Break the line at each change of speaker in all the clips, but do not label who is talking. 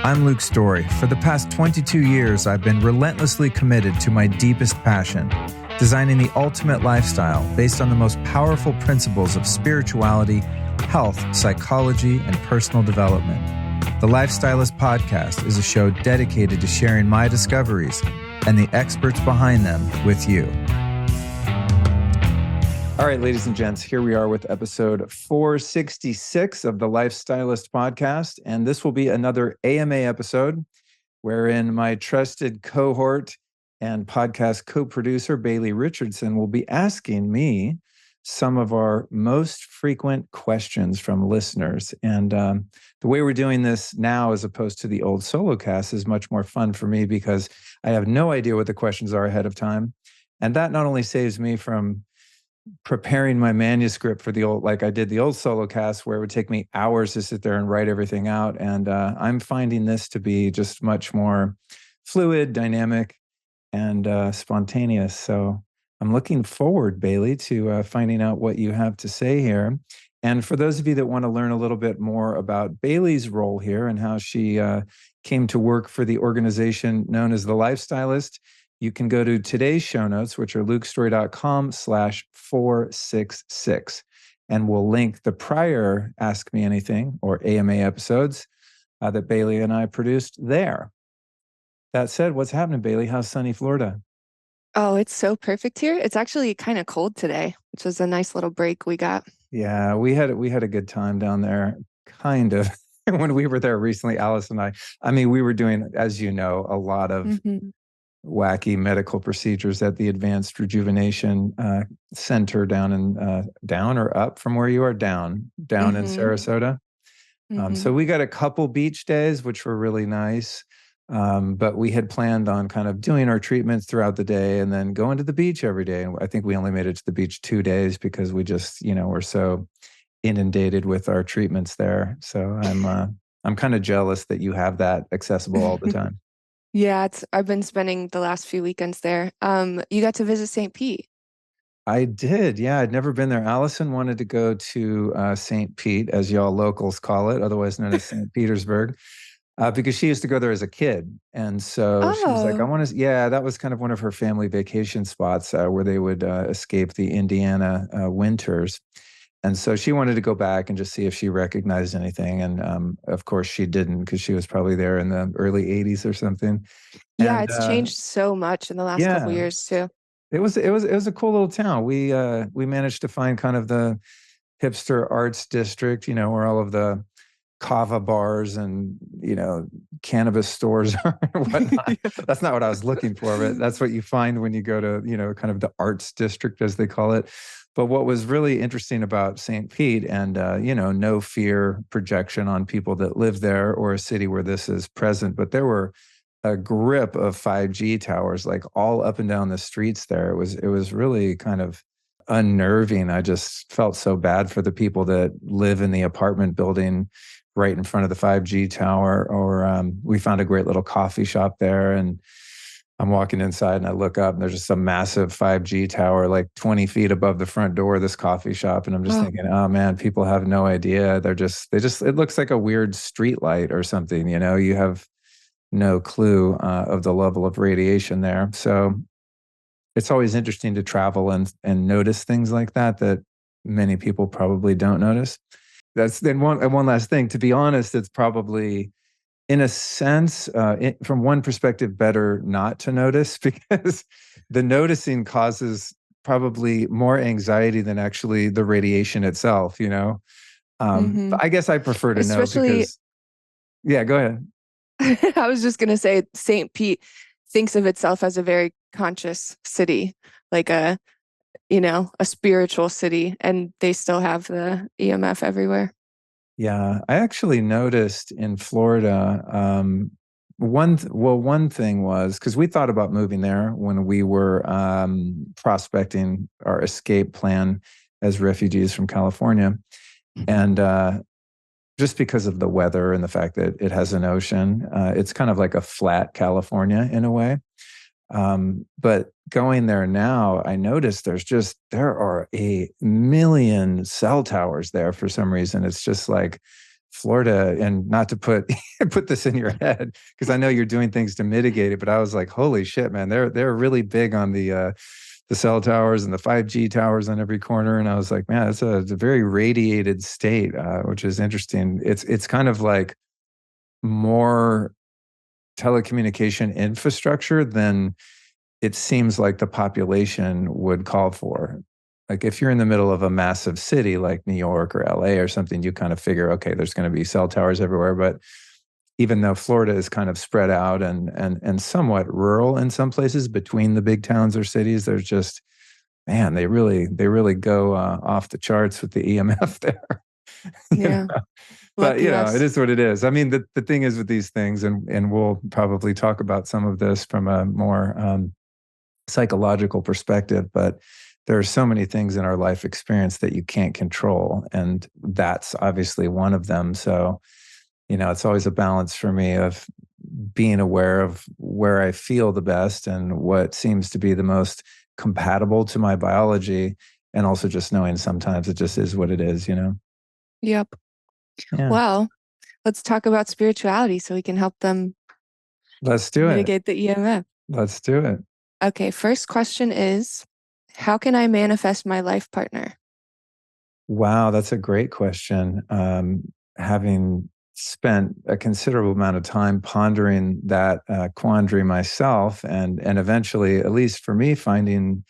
I'm Luke Story. For the past 22 years, I've been relentlessly committed to my deepest passion, designing the ultimate lifestyle based on the most powerful principles of spirituality, health, psychology, and personal development. The Lifestylist Podcast is a show dedicated to sharing my discoveries and the experts behind them with you. All right, ladies and gents, here we are with episode 466 of the Lifestylist Podcast. And this will be another AMA episode wherein my trusted cohort and podcast co-producer, Bailey Richardson, will be asking me some of our most frequent questions from listeners. And the way we're doing this now, as opposed to the old Solocast, is much more fun for me because I have no idea what the questions are ahead of time. And that not only saves me from preparing my manuscript for the old, like I did the old Solocast, where it would take me hours to sit there and write everything out. And I'm finding this to be just much more fluid, dynamic, and spontaneous. So I'm looking forward, Bailey, to finding out what you have to say here. And for those of you that want to learn a little bit more about Bailey's role here and how she came to work for the organization known as the Lifestylist, you can go to today's show notes, which are lukestory.com/466. And we'll link the prior Ask Me Anything or AMA episodes that Bailey and I produced there. That said, what's happening, Bailey? How's sunny Florida?
Oh, it's so perfect here. It's actually kind of cold today, which was a nice little break we got.
Yeah, we had a good time down there, kind of. When we were there recently, Alice and I mean, we were doing, as you know, a lot of wacky medical procedures at the Advanced Rejuvenation Center down in down or up from where you are, down in Sarasota. So we got a couple beach days, which were really nice. But we had planned on kind of doing our treatments throughout the day and then going to the beach every day. And I think we only made it to the beach 2 days because we just, were so inundated with our treatments there. So I'm kind of jealous that you have that accessible all the time.
Yeah, I've been spending the last few weekends there. You got to visit St. Pete.
I did. Yeah, I'd never been there. Allison wanted to go to St. Pete, as y'all locals call it, otherwise known as St. Petersburg. Because she used to go there as a kid. And so she was like, that was kind of one of her family vacation spots where they would escape the Indiana winters. And so she wanted to go back and just see if she recognized anything. And of course she didn't, because she was probably there in the early 80s or something.
Yeah,
and,
it's changed so much in the last couple of years too.
It was a cool little town. We managed to find kind of the hipster arts district, where all of the kava bars and cannabis stores are and whatnot. That's not what I was looking for, but that's what you find when you go to kind of the arts district, as they call it. But what was really interesting about St. Pete, and no fear projection on people that live there or a city where this is present, but there were a grip of 5G towers like all up and down the streets there. It was really kind of unnerving. I just felt so bad for the people that live in the apartment building right in front of the 5G tower. Or we found a great little coffee shop there, and I'm walking inside and I look up and there's just a massive 5G tower like 20 feet above the front door of this coffee shop. And I'm just thinking, oh man, people have no idea. It looks like a weird street light or something, you have no clue of the level of radiation there. So it's always interesting to travel and notice things like that many people probably don't notice. That's then one last thing. To be honest, it's probably, in a sense, from one perspective, better not to notice, because the noticing causes probably more anxiety than actually the radiation itself. But I guess I prefer to know because. Yeah, go ahead.
I was just gonna say St. Pete thinks of itself as a very conscious city, like a spiritual city, and they still have the EMF everywhere.
Yeah, I actually noticed in Florida, one thing was, because we thought about moving there when we were prospecting our escape plan as refugees from California. And just because of the weather and the fact that it has an ocean, it's kind of like a flat California in a way. But going there now, I noticed there are a million cell towers there for some reason. It's just like Florida, and not to put put this in your head because I know you're doing things to mitigate it, but I was like, holy shit, man, they're really big on the cell towers and the 5G towers on every corner. And I was like, man, it's a very radiated state, which is interesting. It's kind of like more telecommunication infrastructure than it seems like the population would call for. Like if you're in the middle of a massive city like New York or LA or something, you kind of figure, okay, there's going to be cell towers everywhere. But even though Florida is kind of spread out and somewhat rural in some places between the big towns or cities, there's just, man, they really go off the charts with the EMF there.
Yeah.
But
Lucky
it
us.
is what it is. I mean, the thing is with these things, and we'll probably talk about some of this from a more psychological perspective, but there are so many things in our life experience that you can't control, and that's obviously one of them. So, it's always a balance for me of being aware of where I feel the best and what seems to be the most compatible to my biology, and also just knowing sometimes it just is what it is.
Yep.
Yeah.
Well, let's talk about spirituality so we can help them
Let's do it.
mitigate the EMF.
Let's do it.
Okay, first question is, how can I manifest my life partner?
Wow, that's a great question. Having spent a considerable amount of time pondering that quandary myself, and eventually, at least for me, finding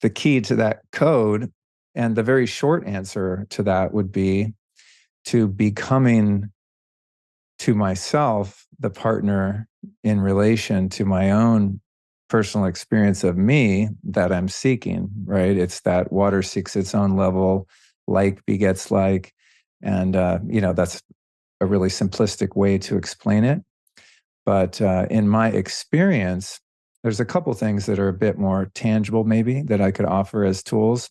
the key to that code. And the very short answer to that would be to becoming to myself the partner in relation to my own personal experience of me that I'm seeking, right? It's that water seeks its own level, like begets like. And, that's a really simplistic way to explain it. But in my experience, there's a couple things that are a bit more tangible, maybe, that I could offer as tools.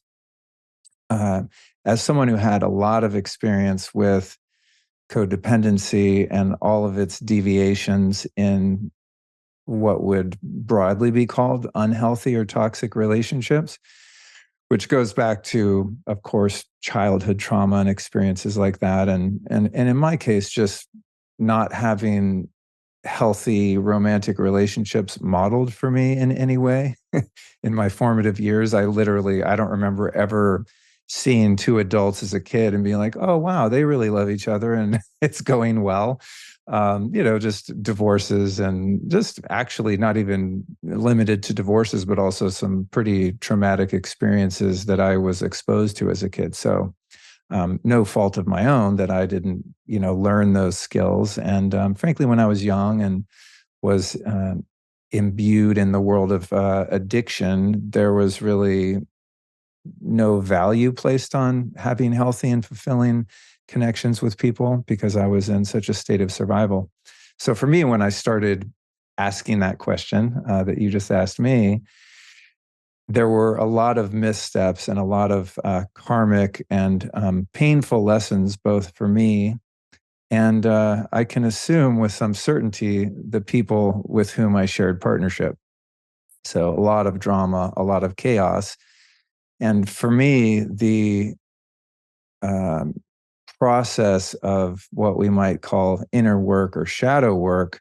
Uh, as someone who had a lot of experience with codependency and all of its deviations in what would broadly be called unhealthy or toxic relationships, which goes back to, of course, childhood trauma and experiences like that. And in my case, just not having healthy romantic relationships modeled for me in any way. In my formative years, I don't remember ever seeing two adults as a kid and being like, oh, wow, they really love each other and it's going well. Just divorces, and just actually not even limited to divorces, but also some pretty traumatic experiences that I was exposed to as a kid. So no fault of my own that I didn't, learn those skills. And frankly, when I was young and was imbued in the world of addiction, there was really no value placed on having healthy and fulfilling connections with people because I was in such a state of survival. So for me, when I started asking that question that you just asked me, there were a lot of missteps and a lot of karmic and painful lessons, both for me and I can assume with some certainty the people with whom I shared partnership. So a lot of drama, a lot of chaos. And for me, the um, process of what we might call inner work or shadow work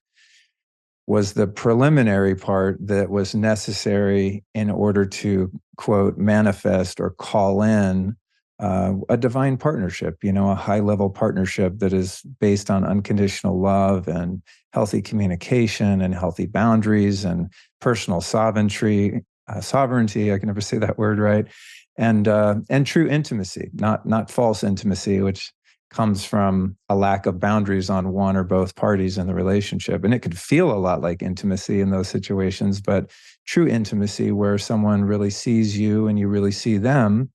was the preliminary part that was necessary in order to, quote, manifest or call in a divine partnership, a high level partnership that is based on unconditional love and healthy communication and healthy boundaries and personal sovereignty. I can never say that word right. And true intimacy, not false intimacy, which comes from a lack of boundaries on one or both parties in the relationship. And it could feel a lot like intimacy in those situations, but true intimacy where someone really sees you and you really see them,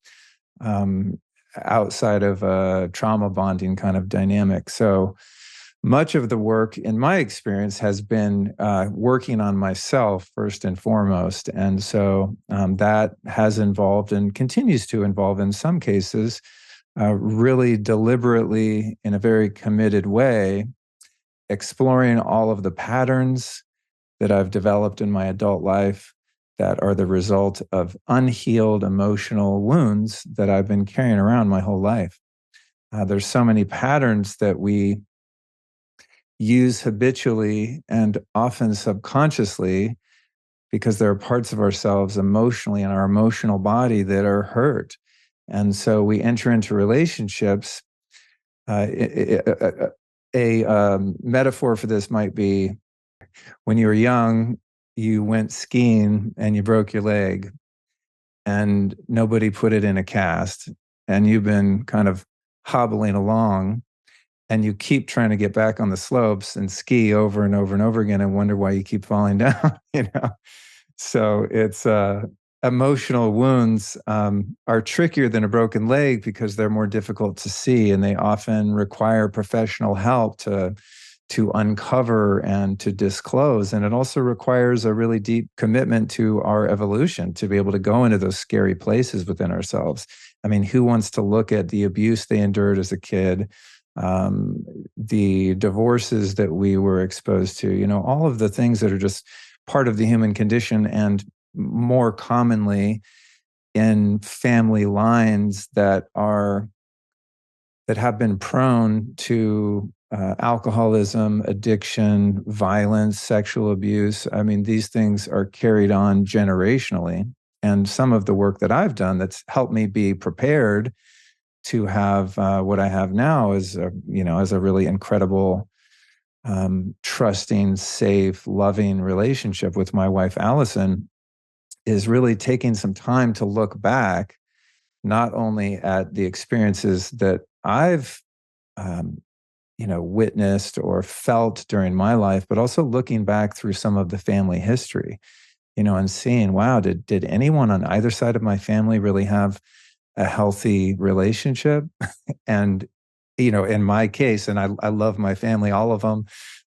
outside of a trauma bonding kind of dynamic. So much of the work, in my experience, has been working on myself first and foremost. And so that has involved and continues to involve, in some cases, really deliberately, in a very committed way, exploring all of the patterns that I've developed in my adult life that are the result of unhealed emotional wounds that I've been carrying around my whole life. There's so many patterns that we use habitually and often subconsciously because there are parts of ourselves emotionally in our emotional body that are hurt. And so we enter into relationships. A metaphor for this might be when you were young, you went skiing and you broke your leg, and nobody put it in a cast. And you've been kind of hobbling along, and you keep trying to get back on the slopes and ski over and over and over again and wonder why you keep falling down, you know? So it's emotional wounds are trickier than a broken leg because they're more difficult to see, and they often require professional help to uncover and to disclose. And it also requires a really deep commitment to our evolution to be able to go into those scary places within ourselves. I mean, who wants to look at the abuse they endured as a kid, the divorces that we were exposed to, all of the things that are just part of the human condition, and more commonly in family lines that have been prone to alcoholism, addiction, violence, sexual abuse. I mean, these things are carried on generationally. And some of the work that I've done that's helped me be prepared to have what I have now is, as a really incredible, trusting, safe, loving relationship with my wife, Allison, is really taking some time to look back, not only at the experiences that I've witnessed or felt during my life, but also looking back through some of the family history, and seeing, wow, did anyone on either side of my family really have a healthy relationship? And, in my case, and I love my family, all of them,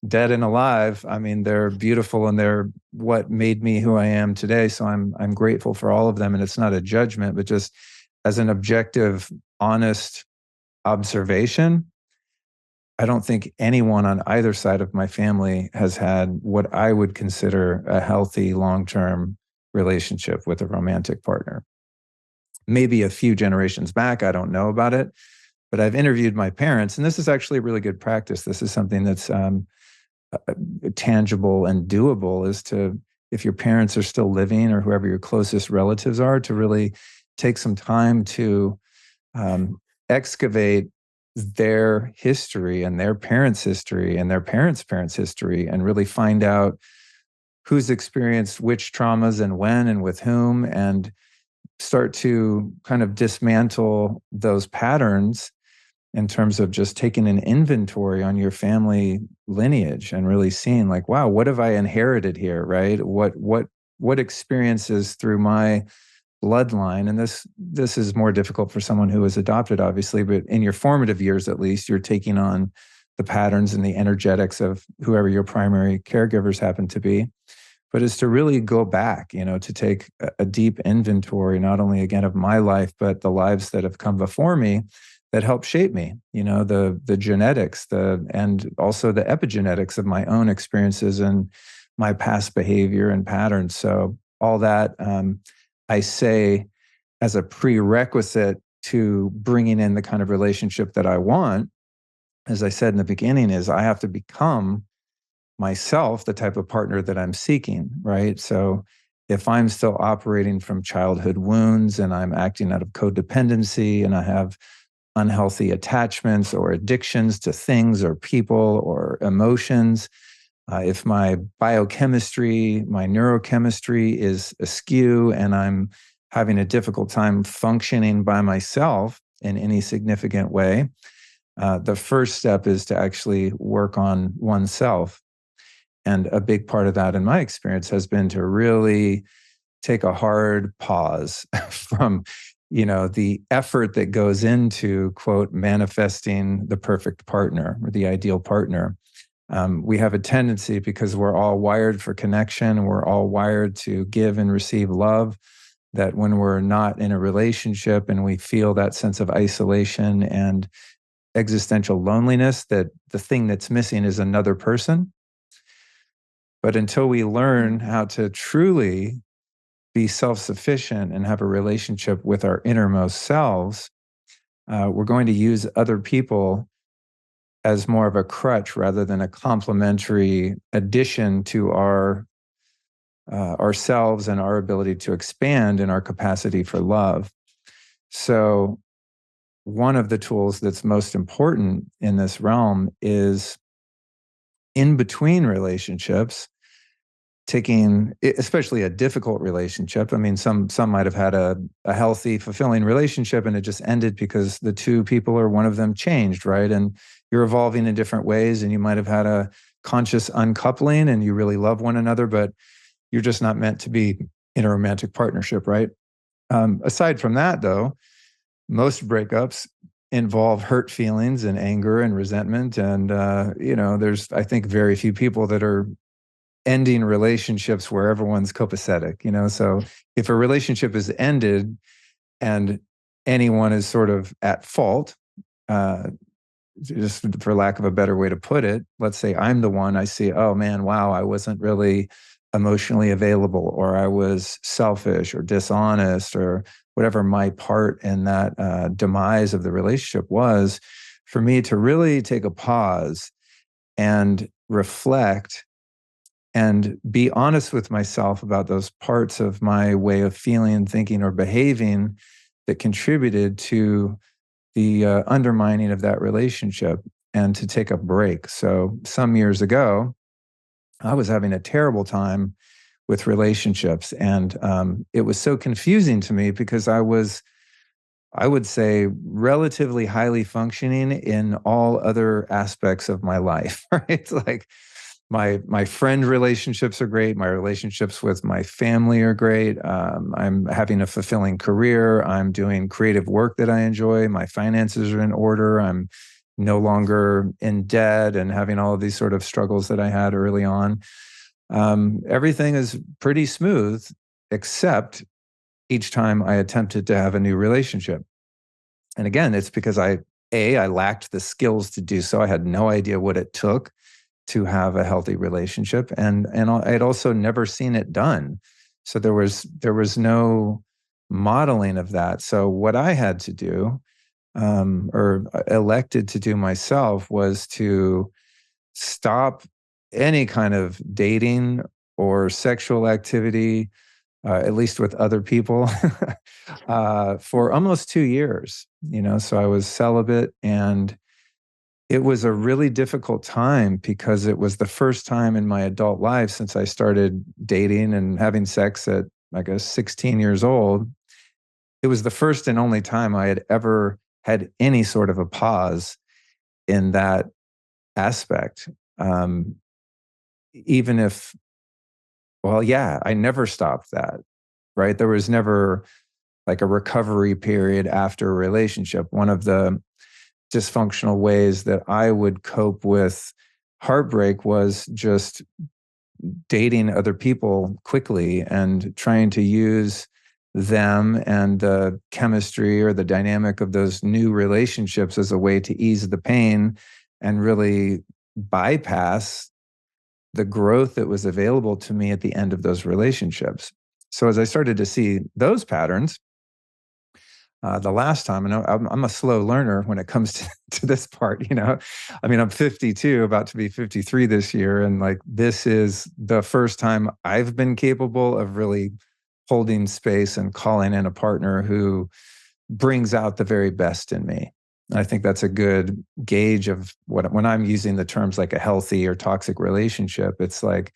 dead and alive. I mean, they're beautiful and they're what made me who I am today. So I'm grateful for all of them. And it's not a judgment, but just as an objective, honest observation, I don't think anyone on either side of my family has had what I would consider a healthy long-term relationship with a romantic partner. Maybe a few generations back, I don't know about it, but I've interviewed my parents, and this is actually a really good practice. This is something that's tangible and doable, is to, if your parents are still living or whoever your closest relatives are, to really take some time to excavate their history and their parents' history and their parents' parents' history, and really find out who's experienced which traumas and when and with whom, and start to kind of dismantle those patterns in terms of just taking an inventory on your family lineage and really seeing, like, wow, what have I inherited here, right? What experiences through my bloodline, and this is more difficult for someone who is adopted, obviously, but in your formative years, at least, you're taking on the patterns and the energetics of whoever your primary caregivers happen to be. But is to really go back, to take a deep inventory, not only again of my life, but the lives that have come before me that help shape me, the genetics, and also the epigenetics of my own experiences and my past behavior and patterns. So all that, I say, as a prerequisite to bringing in the kind of relationship that I want, as I said in the beginning, is I have to become myself the type of partner that I'm seeking, right? So if I'm still operating from childhood wounds and I'm acting out of codependency and I have unhealthy attachments or addictions to things or people or emotions, if my biochemistry, my neurochemistry is askew and I'm having a difficult time functioning by myself in any significant way, the first step is to actually work on oneself. And a big part of that, in my experience, has been to really take a hard pause from, the effort that goes into, quote, manifesting the perfect partner or the ideal partner. We have a tendency, because we're all wired for connection and we're all wired to give and receive love, that when we're not in a relationship and we feel that sense of isolation and existential loneliness, that the thing that's missing is another person. But until we learn how to truly be self-sufficient and have a relationship with our innermost selves, we're going to use other people as more of a crutch rather than a complementary addition to our ourselves and our ability to expand in our capacity for love. So one of the tools that's most important in this realm is in between relationships, taking, especially a difficult relationship. I mean, some might have had a healthy, fulfilling relationship and it just ended because the two people or one of them changed, right? And you're evolving in different ways, and you might have had a conscious uncoupling and you really love one another, but you're just not meant to be in a romantic partnership, right? Aside from that, though, most breakups involve hurt feelings and anger and resentment. And, there's, I think, very few people that are ending relationships where everyone's copacetic, So if a relationship is ended and anyone is sort of at fault, just for lack of a better way to put it, let's say I'm the one, I see, oh man, wow, I wasn't really emotionally available, or I was selfish or dishonest, or whatever my part in that demise of the relationship was. For me to really take a pause and reflect and be honest with myself about those parts of my way of feeling, thinking, or behaving that contributed to the undermining of that relationship, and to take a break. So some years ago, I was having a terrible time with relationships, and it was so confusing to me because I was, I would say, relatively highly functioning in all other aspects of my life, right? Like my friend relationships are great. My relationships with my family are great. I'm having a fulfilling career. I'm doing creative work that I enjoy. My finances are in order. I'm no longer in debt and having all of these sort of struggles that I had early on. Everything is pretty smooth, except each time I attempted to have a new relationship. And again, it's because I lacked the skills to do so. I had no idea what it took to have a healthy relationship, and I'd also never seen it done. So there was no modeling of that. So what I had to do, or elected to do myself, was to stop any kind of dating or sexual activity, at least with other people, for almost 2 years. So I was celibate, and it was a really difficult time because it was the first time in my adult life since I started dating and having sex at, I guess, 16 years old. It was the first and only time I had ever had any sort of a pause in that aspect. Um, Even if, well, yeah, I never stopped that, right? There was never like a recovery period after a relationship. One of the dysfunctional ways that I would cope with heartbreak was just dating other people quickly and trying to use them and the chemistry or the dynamic of those new relationships as a way to ease the pain and really bypass the growth that was available to me at the end of those relationships. So as I started to see those patterns, the last time, and I'm a slow learner when it comes to this part. I mean, I'm 52, about to be 53 this year. And like, this is the first time I've been capable of really holding space and calling in a partner who brings out the very best in me. And I think that's a good gauge of when I'm using the terms like a healthy or toxic relationship, it's like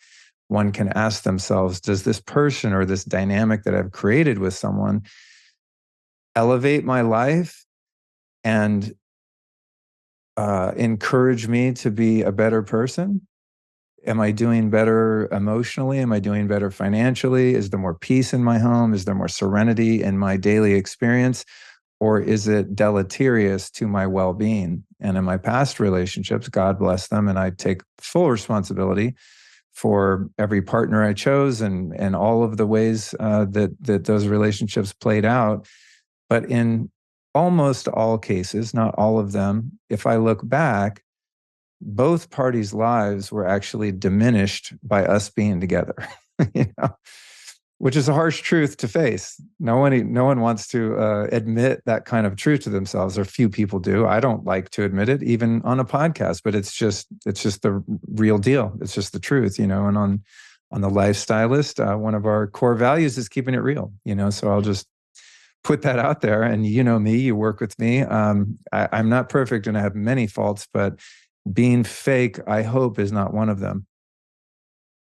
one can ask themselves, does this person or this dynamic that I've created with someone elevate my life and encourage me to be a better person? Am I doing better emotionally? Am I doing better financially? Is there more peace in my home? Is there more serenity in my daily experience? Or is it deleterious to my well-being? And in my past relationships, God bless them, and I take full responsibility for every partner I chose and all of the ways that those relationships played out. But in almost all cases, not all of them, if I look back, both parties' lives were actually diminished by us being together. you know? which is a harsh truth to face. No one wants to admit that kind of truth to themselves, or few people do. I don't like to admit it, even on a podcast, but it's just the real deal. It's just the truth, And on the Lifestylist, one of our core values is keeping it real, So I'll just put that out there. And me, you work with me. I'm not perfect and I have many faults, but being fake, I hope, is not one of them.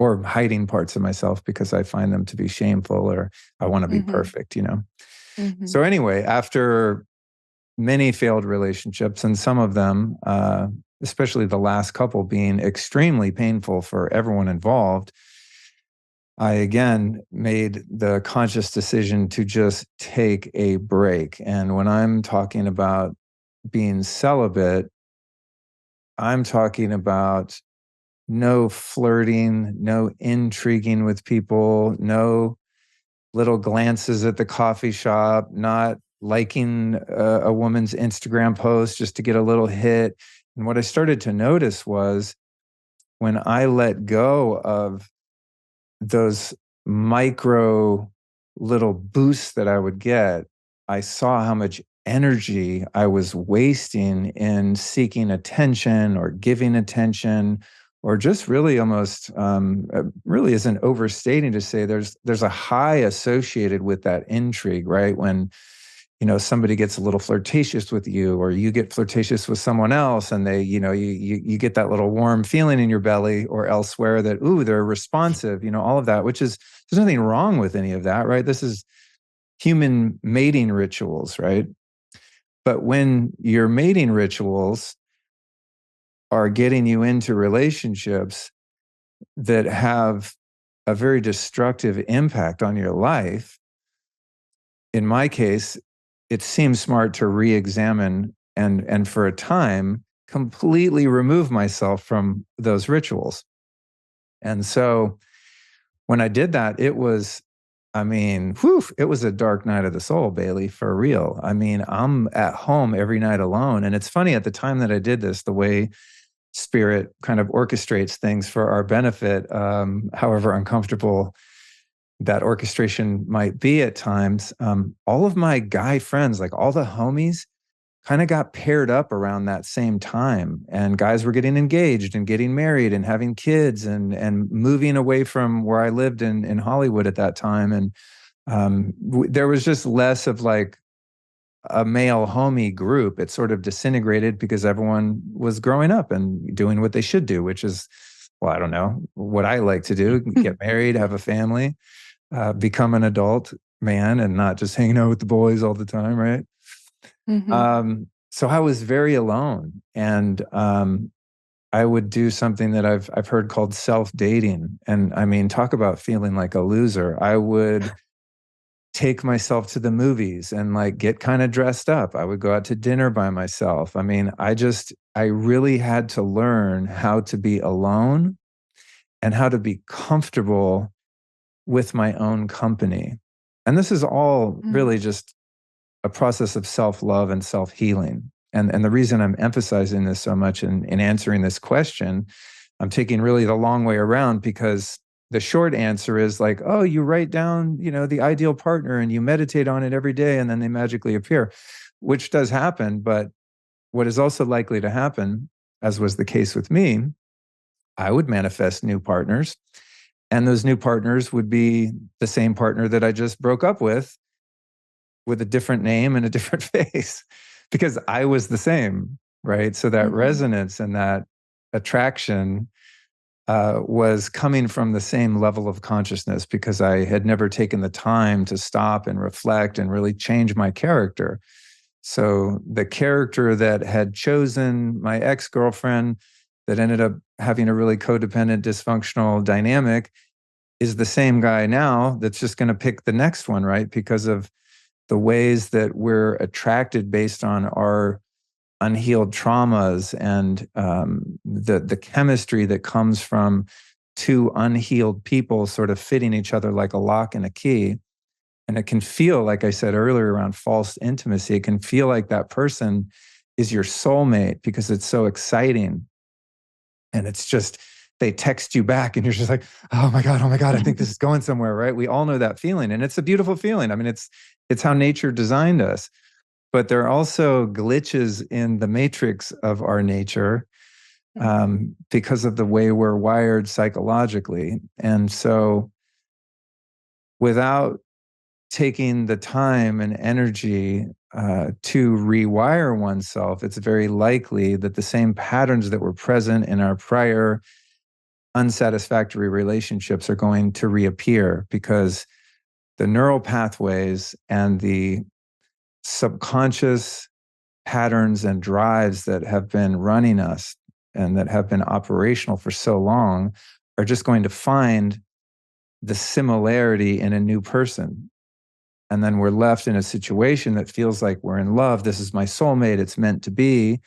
Or hiding parts of myself because I find them to be shameful, or I want to be perfect, So anyway, after many failed relationships, and some of them, especially the last couple, being extremely painful for everyone involved, I again made the conscious decision to just take a break. And when I'm talking about being celibate, I'm talking about no flirting, no intriguing with people, no little glances at the coffee shop, not liking a woman's Instagram post just to get a little hit. And what I started to notice was when I let go of those micro little boosts that I would get, I saw how much energy I was wasting in seeking attention or giving attention, or just really almost really isn't overstating to say there's a high associated with that intrigue, right? When somebody gets a little flirtatious with you, or you get flirtatious with someone else, and they you get that little warm feeling in your belly or elsewhere that, ooh, they're responsive, all of that, which is, there's nothing wrong with any of that, right? This is human mating rituals, right? But when your mating rituals are getting you into relationships that have a very destructive impact on your life, in my case, it seems smart to re-examine and for a time completely remove myself from those rituals. And so when I did that, it was, it was a dark night of the soul, Bailey, for real. I'm at home every night alone. And it's funny, at the time that I did this, the way Spirit kind of orchestrates things for our benefit, however uncomfortable that orchestration might be at times, all of my guy friends, like all the homies, kind of got paired up around that same time. And guys were getting engaged and getting married and having kids and moving away from where I lived in Hollywood at that time. And there was just less of like a male homie group. It sort of disintegrated because everyone was growing up and doing what they should do, which is, well, I don't know, what I like to do: get married, have a family, become an adult man, and not just hanging out with the boys all the time, right? So I was very alone, and I would do something that I've heard called self-dating. And talk about feeling like a loser. I would take myself to the movies and like get kind of dressed up. I would go out to dinner by myself. I really had to learn how to be alone and how to be comfortable with my own company. And this is all really just a process of self-love and self-healing. And the reason I'm emphasizing this so much in answering this question, I'm taking really the long way around, because the short answer is like, oh, you write down, the ideal partner and you meditate on it every day and then they magically appear, which does happen. But what is also likely to happen, as was the case with me, I would manifest new partners, and those new partners would be the same partner that I just broke up with a different name and a different face, because I was the same, right? So that resonance and that attraction was coming from the same level of consciousness, because I had never taken the time to stop and reflect and really change my character. So the character that had chosen my ex-girlfriend, that ended up having a really codependent, dysfunctional dynamic, is the same guy now that's just going to pick the next one, right? Because of the ways that we're attracted based on our unhealed traumas, and the chemistry that comes from two unhealed people sort of fitting each other like a lock and a key. And it can feel, like I said earlier, around false intimacy, it can feel like that person is your soulmate because it's so exciting. And it's just, they text you back and you're just like, oh my God, I think this is going somewhere, right? We all know that feeling, and it's a beautiful feeling. I mean, it's how nature designed us. But there are also glitches in the matrix of our nature because of the way we're wired psychologically. And so without taking the time and energy to rewire oneself, it's very likely that the same patterns that were present in our prior unsatisfactory relationships are going to reappear, because the neural pathways and the subconscious patterns and drives that have been running us and that have been operational for so long are just going to find the similarity in a new person. And then we're left in a situation that feels like we're in love. This is my soulmate. It's meant to be.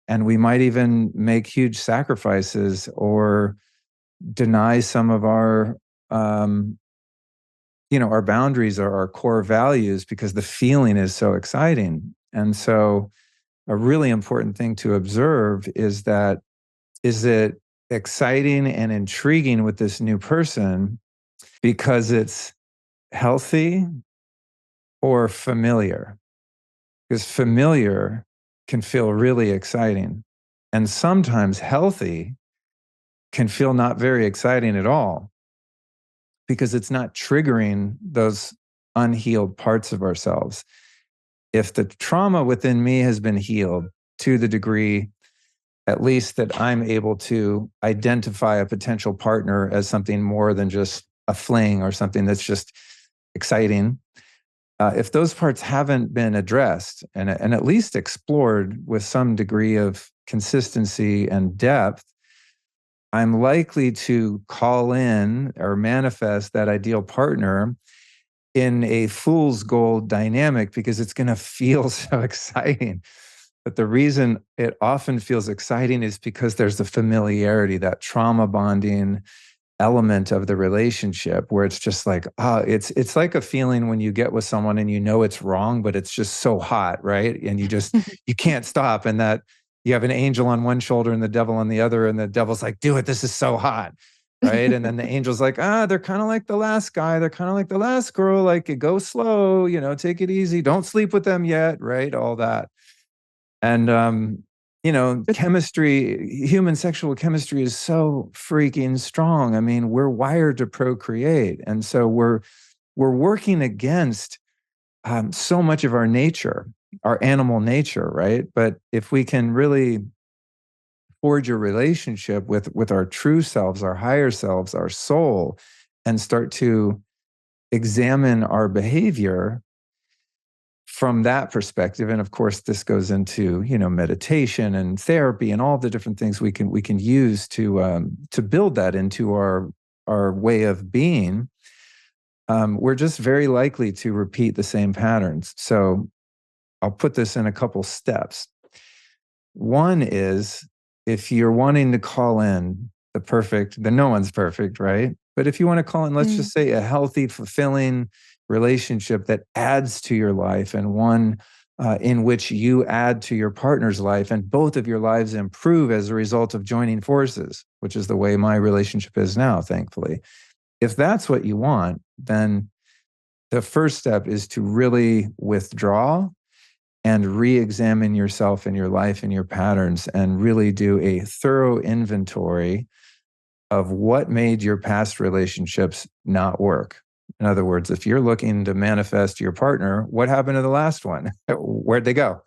And we might even make huge sacrifices or deny some of our, our boundaries or our core values because the feeling is so exciting. And so a really important thing to observe is that, is it exciting and intriguing with this new person because it's healthy or familiar? Because familiar can feel really exciting. And sometimes healthy can feel not very exciting at all because it's not triggering those unhealed parts of ourselves. If the trauma within me has been healed to the degree, at least, that I'm able to identify a potential partner as something more than just a fling or something that's just exciting, if those parts haven't been addressed and at least explored with some degree of consistency and depth, I'm likely to call in or manifest that ideal partner in a fool's gold dynamic because it's going to feel so exciting. But the reason it often feels exciting is because there's the familiarity, that trauma bonding element of the relationship, where it's just like, it's like a feeling when you get with someone and you know it's wrong, but it's just so hot, right? And you can't stop. And that you have an angel on one shoulder and the devil on the other, and the devil's like, do it, this is so hot. Right. And then the angel's like, they're kind of like the last guy. They're kind of like the last girl. Like, go slow, take it easy. Don't sleep with them yet. Right. All that. And, chemistry, human sexual chemistry is so freaking strong. I mean, we're wired to procreate. And so we're working against so much of our nature, our animal nature, right? But if we can really forge a relationship with our true selves, our higher selves, our soul, and start to examine our behavior from that perspective. And of course, this goes into, meditation and therapy and all the different things we can use to build that into our way of being. We're just very likely to repeat the same patterns. So I'll put this in a couple steps. One is, if you're wanting to call in the perfect, then no one's perfect, right? But if you want to call in, let's just say, a healthy, fulfilling relationship that adds to your life, and one in which you add to your partner's life, and both of your lives improve as a result of joining forces, which is the way my relationship is now, thankfully. If that's what you want, then the first step is to really withdraw and re-examine yourself and your life and your patterns, and really do a thorough inventory of what made your past relationships not work. In other words, if you're looking to manifest your partner, what happened to the last one? Where'd they go?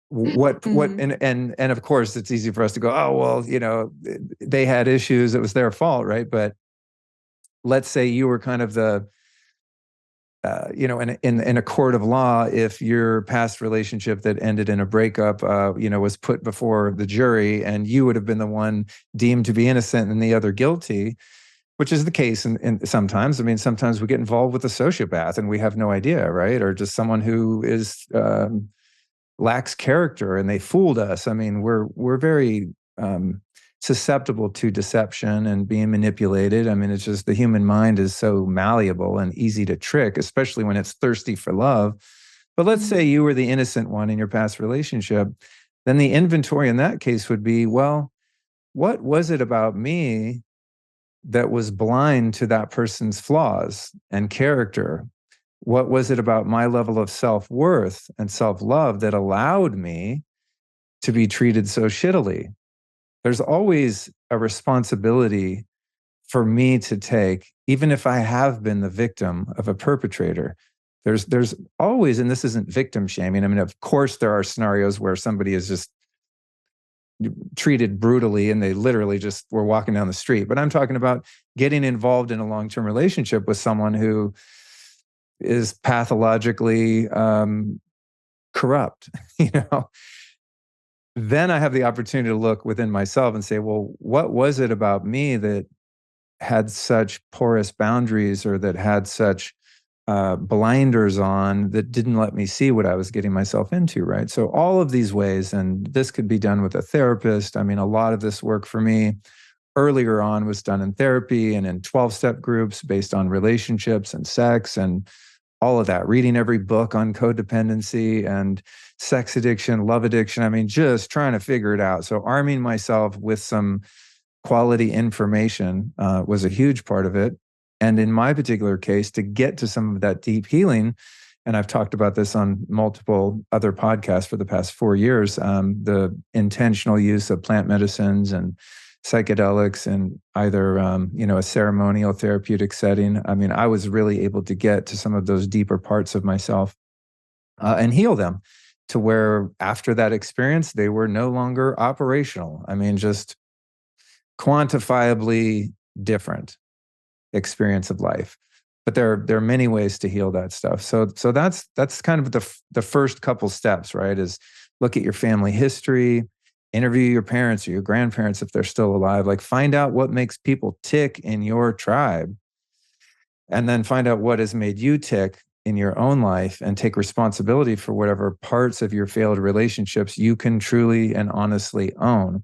What and of course, it's easy for us to go, oh, well, they had issues, it was their fault, right? But let's say you were kind of the in a court of law, if your past relationship that ended in a breakup, was put before the jury, and you would have been the one deemed to be innocent and the other guilty, which is the case. And sometimes, sometimes we get involved with a sociopath and we have no idea, right? Or just someone who is lacks character and they fooled us. We're very susceptible to deception and being manipulated. It's just, the human mind is so malleable and easy to trick, especially when it's thirsty for love. But let's say you were the innocent one in your past relationship. Then the inventory in that case would be, well, what was it about me that was blind to that person's flaws and character? What was it about my level of self-worth and self-love that allowed me to be treated so shittily? There's always a responsibility for me to take, even if I have been the victim of a perpetrator. There's always, and this isn't victim shaming. I mean, of course, there are scenarios where somebody is just treated brutally and they literally just were walking down the street. But I'm talking about getting involved in a long-term relationship with someone who is pathologically corrupt, you know. Then I have the opportunity to look within myself and say, well, what was it about me that had such porous boundaries, or that had such blinders on, that didn't let me see what I was getting myself into, right? So all of these ways, and this could be done with a therapist. I mean, a lot of this work for me earlier on was done in therapy and in 12-step groups based on relationships and sex and all of that, reading every book on codependency and sex addiction, love addiction. I mean, just trying to figure it out. So arming myself with some quality information was a huge part of it. And in my particular case, to get to some of that deep healing, and I've talked about this on multiple other podcasts for the past 4 years, the intentional use of plant medicines and psychedelics and either a ceremonial therapeutic setting. I mean, I was really able to get to some of those deeper parts of myself and heal them, to where after that experience, they were no longer operational. I mean, just quantifiably different experience of life. But there are many ways to heal that stuff. So that's kind of the first couple steps, right? Is look at your family history, interview your parents or your grandparents if they're still alive. Like, find out what makes people tick in your tribe, and then find out what has made you tick in your own life, and take responsibility for whatever parts of your failed relationships you can truly and honestly own.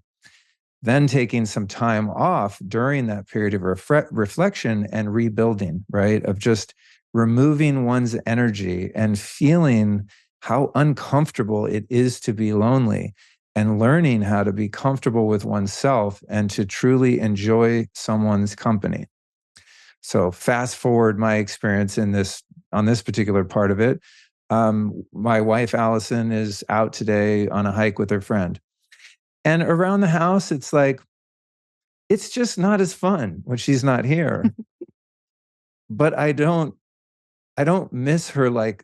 Then taking some time off during that period of reflection and rebuilding, right? Of just removing one's energy and feeling how uncomfortable it is to be lonely, and learning how to be comfortable with oneself and to truly enjoy someone's company. So fast forward my experience on this particular part of it. My wife, Allison, is out today on a hike with her friend. And around the house, it's like, it's just not as fun when she's not here. But I don't miss her like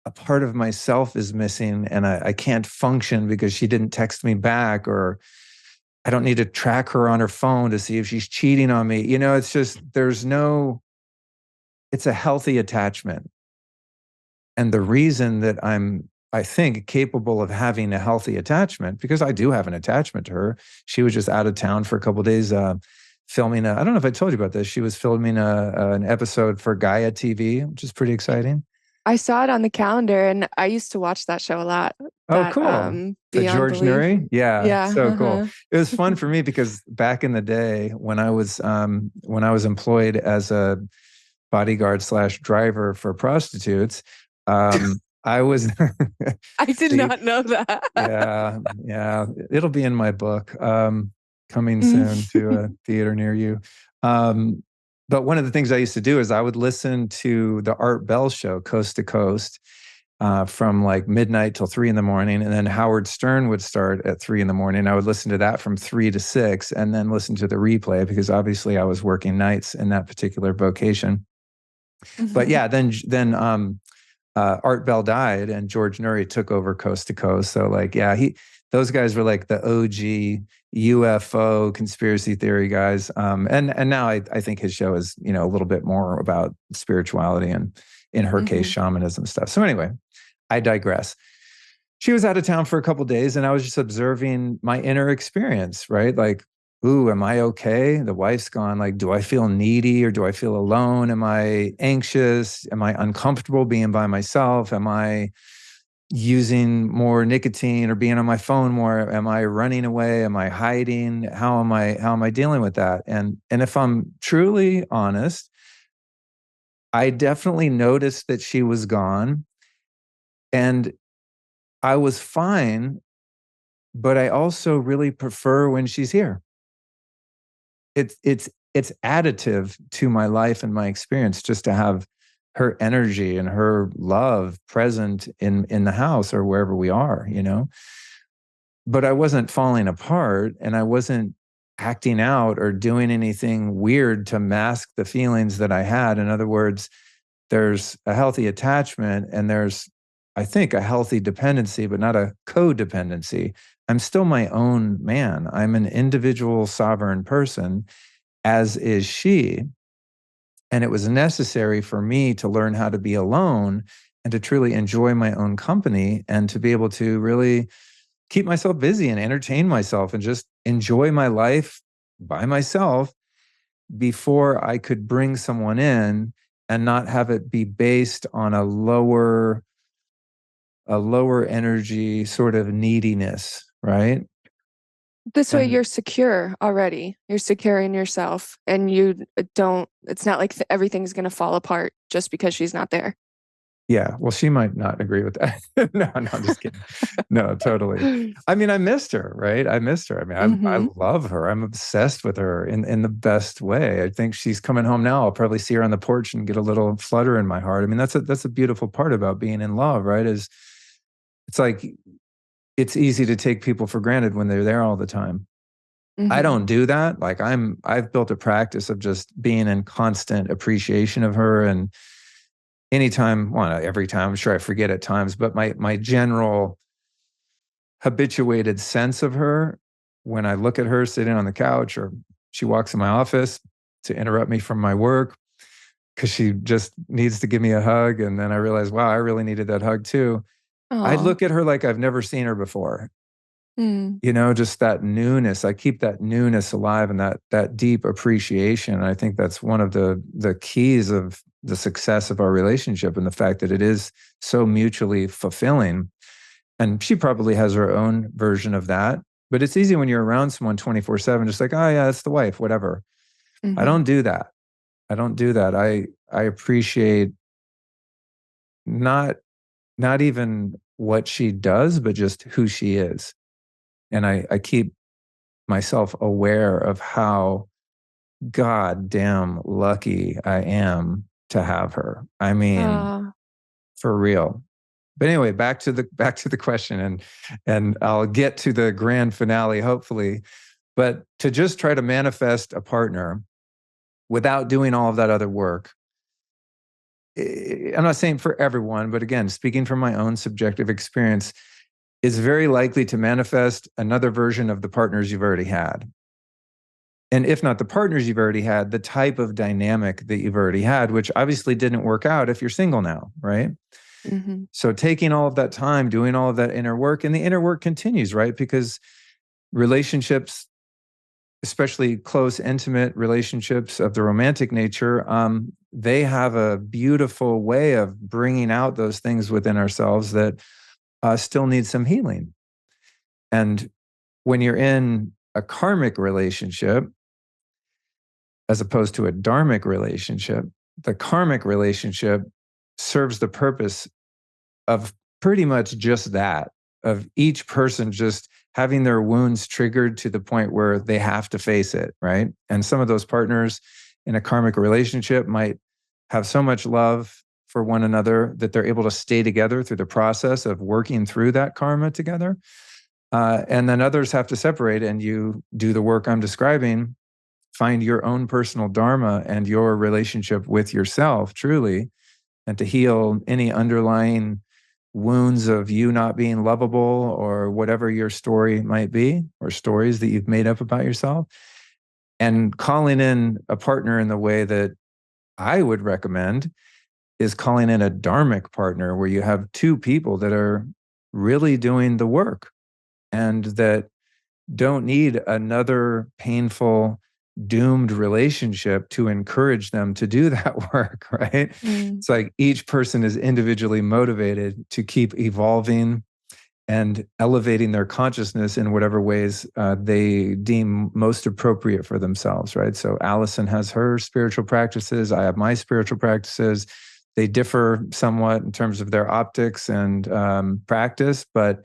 a part of myself is missing, and I can't function because she didn't text me back, or I don't need to track her on her phone to see if she's cheating on me. It's just, it's a healthy attachment. And the reason that I think, capable of having a healthy attachment, because I do have an attachment to her. She was just out of town for a couple of days filming. I don't know if I told you about this. She was filming an episode for Gaia TV, which is pretty exciting.
I saw it on the calendar, and I used to watch that show a lot.
Oh,
That
cool. The
Beyond
George
Belief.
Nuri? Yeah,
Yeah.
so cool. It was fun for me because back in the day when I was employed as a bodyguard slash driver for prostitutes, I was
I did
see,
not know that.
yeah, it'll be in my book, coming soon to a theater near you. But one of the things I used to do is I would listen to the Art Bell show, Coast to Coast, from like midnight till 3 a.m, and then Howard Stern would start at 3 a.m. I would listen to that from 3 to 6, and then listen to the replay, because obviously I was working nights in that particular vocation. But yeah, then Art Bell died, and George Nuri took over Coast to Coast. So like, yeah, those guys were like the OG UFO conspiracy theory guys. And now I think his show is, a little bit more about spirituality and, in her case, shamanism stuff. So anyway, I digress. She was out of town for a couple of days, and I was just observing my inner experience, right? Like, ooh, am I okay? The wife's gone. Like, do I feel needy, or do I feel alone? Am I anxious? Am I uncomfortable being by myself? Am I using more nicotine or being on my phone more? Am I running away? Am I hiding? How am I dealing with that? And if I'm truly honest, I definitely noticed that she was gone, and I was fine, but I also really prefer when she's here. it's additive to my life and my experience just to have her energy and her love present in the house or wherever we are, you know. But I wasn't falling apart, and I wasn't acting out or doing anything weird to mask the feelings that I had. In other words, there's a healthy attachment and there's, I think, a healthy dependency, but not a codependency. I'm still my own man. I'm an individual sovereign person, as is she. And it was necessary for me to learn how to be alone and to truly enjoy my own company and to be able to really keep myself busy and entertain myself and just enjoy my life by myself before I could bring someone in and not have it be based on a lower energy sort of neediness, right?
This way
And
you're secure already. You're secure in yourself and you don't, it's not like everything's going to fall apart just because she's not there.
yeah, well, she might not agree with that. No, I'm just kidding. No, totally. I mean, I missed her, right? I missed her. I mean, I
Mm-hmm.
love her. I'm obsessed with her in the best way. I think she's coming home now. I'll probably see her on the porch and get a little flutter in my heart. I mean, that's a beautiful part about being in love, right? Is it's like it's easy to take people for granted when they're there all the time. I
Mm-hmm.
don't do that. Like I've built a practice of just being in constant appreciation of her, and anytime, well, not every time, I'm sure I forget at times, but my general habituated sense of her when I look at her sitting on the couch or she walks in my office to interrupt me from my work because she just needs to give me a hug. And then I realize, wow, I really needed that hug too. I
Oh.
look at her like I've never seen her before.
Mm.
You know, just that newness. I keep that newness alive and that deep appreciation. And I think that's one of the keys of the success of our relationship and the fact that it is so mutually fulfilling. And she probably has her own version of that. But it's easy when you're around someone 24/7, just like, oh yeah, that's the wife, whatever. I
Mm-hmm.
don't do that. I don't do that. I appreciate not not even what she does, but just who she is. And I keep myself aware of how goddamn lucky I am to have her. I mean,
Uh,
for real. But anyway, back to the question, and I'll get to the grand finale hopefully. But to just try to manifest a partner without doing all of that other work, I'm not saying for everyone, but again, speaking from my own subjective experience, is very likely to manifest another version of the partners you've already had. And if not the partners you've already had, the type of dynamic that you've already had, which obviously didn't work out if you're single now, right?
mm-hmm.
So taking all of that time, doing all of that inner work, and the inner work continues, right? Because relationships, especially close, intimate relationships of the romantic nature, they have a beautiful way of bringing out those things within ourselves that still need some healing. And when you're in a karmic relationship, as opposed to a dharmic relationship, the karmic relationship serves the purpose of pretty much just that, of each person just having their wounds triggered to the point where they have to face it, right? And some of those partners in a karmic relationship might have so much love for one another that they're able to stay together through the process of working through that karma together. And then others have to separate, and you do the work I'm describing, find your own personal dharma and your relationship with yourself truly, and to heal any underlying wounds of you not being lovable or whatever your story might be, or stories that you've made up about yourself. And calling in a partner in the way that I would recommend is calling in a dharmic partner where you have two people that are really doing the work and that don't need another painful, doomed relationship to encourage them to do that work, right?
Mm.
It's like each person is individually motivated to keep evolving and elevating their consciousness in whatever ways they deem most appropriate for themselves, right? So Allison has her spiritual practices. I have my spiritual practices. They differ somewhat in terms of their optics and practice, but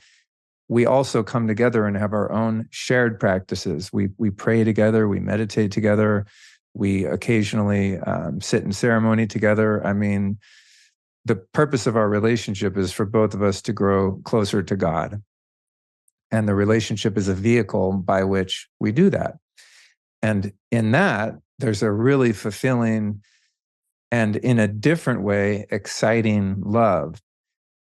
we also come together and have our own shared practices. We pray together, we meditate together, we occasionally sit in ceremony together. I mean, the purpose of our relationship is for both of us to grow closer to God. And the relationship is a vehicle by which we do that. And in that, there's a really fulfilling and, in a different way, exciting love.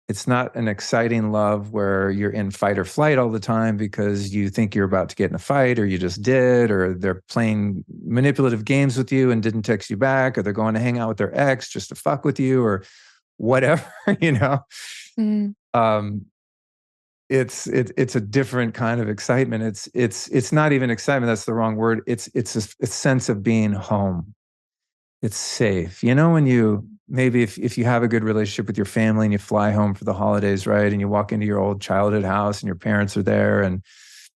It's not an exciting love where you're in fight or flight all the time because you think you're about to get in a fight, or you just did, or they're playing manipulative games with you and didn't text you back, or they're going to hang out with their ex just to fuck with you, or whatever, you know.
Mm.
It's a different kind of excitement. It's not even excitement. That's the wrong word. It's a sense of being home. It's safe. You know, when you, maybe if you have a good relationship with your family and you fly home for the holidays, right? And you walk into your old childhood house and your parents are there, and,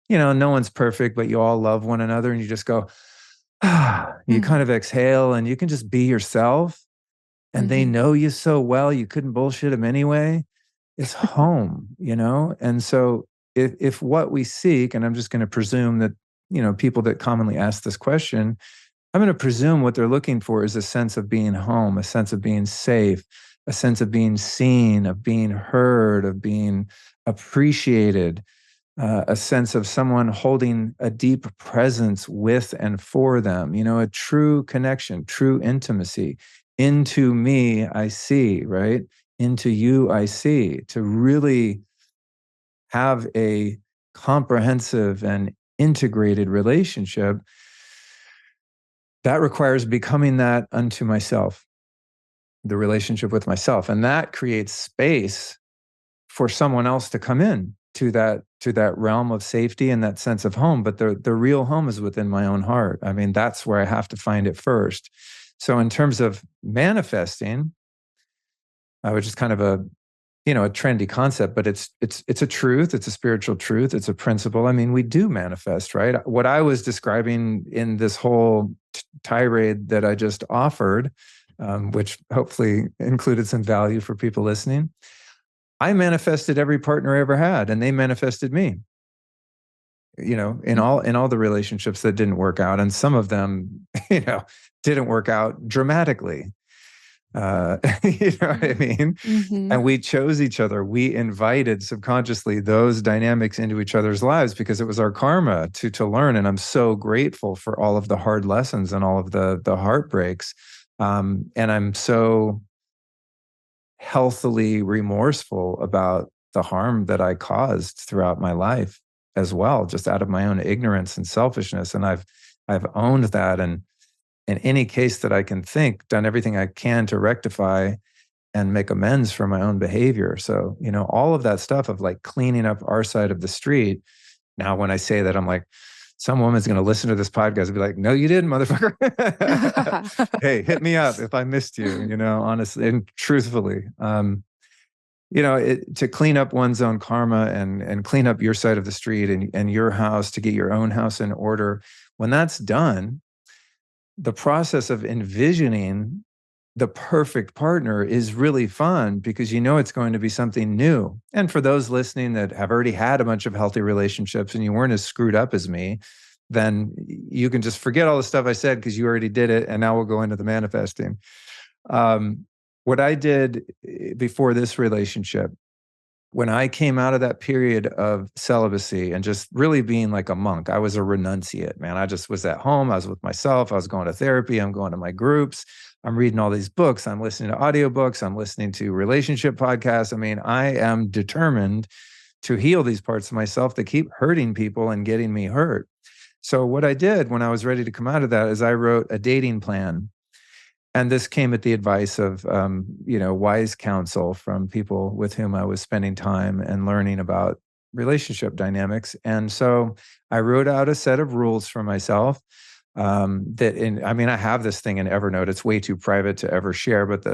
you know, no one's perfect, but you all love one another, and you just go, ah, you kind of exhale and you can just be yourself. And they know you so well, you couldn't bullshit them anyway. It's home, you know? And so if what we seek, and I'm just going to presume that, you know, people that commonly ask this question, I'm going to presume what they're looking for is a sense of being home, a sense of being safe, a sense of being seen, of being heard, of being appreciated, a sense of someone holding a deep presence with and for them, you know, a true connection, true intimacy. Into me, I see, right? Into you, I see. To really have a comprehensive and integrated relationship, that requires becoming that unto myself, the relationship with myself. And that creates space for someone else to come in to that realm of safety and that sense of home. But the real home is within my own heart. I mean, that's where I have to find it first. So in terms of manifesting, which is kind of a, you know, a trendy concept, but it's a truth. It's a spiritual truth. It's a principle. I mean, we do manifest, right? What I was describing in this whole tirade that I just offered, which hopefully included some value for people listening, I manifested every partner I ever had, and they manifested me. You know, in all the relationships that didn't work out, and some of them, you know, didn't work out dramatically. You know what I mean? And we chose each other. We invited subconsciously those dynamics into each other's lives because it was our karma to learn. And I'm so grateful for all of the hard lessons and all of the heartbreaks. And I'm so healthily remorseful about the harm that I caused throughout my life as well, just out of my own ignorance and selfishness. And I've owned that, and in any case that I can think, done everything I can to rectify and make amends for my own behavior. So, you know, all of that stuff of like cleaning up our side of the street. Now, when I say that, I'm like, some woman's going to listen to this podcast and be like, no, you didn't, motherfucker. Hey, hit me up if I missed you, you know, honestly and truthfully. You know, to clean up one's own karma and clean up your side of the street and your house, to get your own house in order. When that's done, the process of envisioning the perfect partner is really fun because you know it's going to be something new. And for those listening that have already had a bunch of healthy relationships and you weren't as screwed up as me, then you can just forget all the stuff I said because you already did it. And now we'll go into the manifesting. What I did before this relationship, when I came out of that period of celibacy and just really being like a monk, I was a renunciate, man. I just was at home. I was with myself. I was going to therapy. I'm going to my groups. I'm reading all these books. I'm listening to audiobooks. I'm listening to relationship podcasts. I mean, I am determined to heal these parts of myself that keep hurting people and getting me hurt. So what I did when I was ready to come out of that is I wrote a dating plan. And this came at the advice of, you know, wise counsel from people with whom I was spending time and learning about relationship dynamics. And so I wrote out a set of rules for myself I mean, I have this thing in Evernote. It's way too private to ever share, but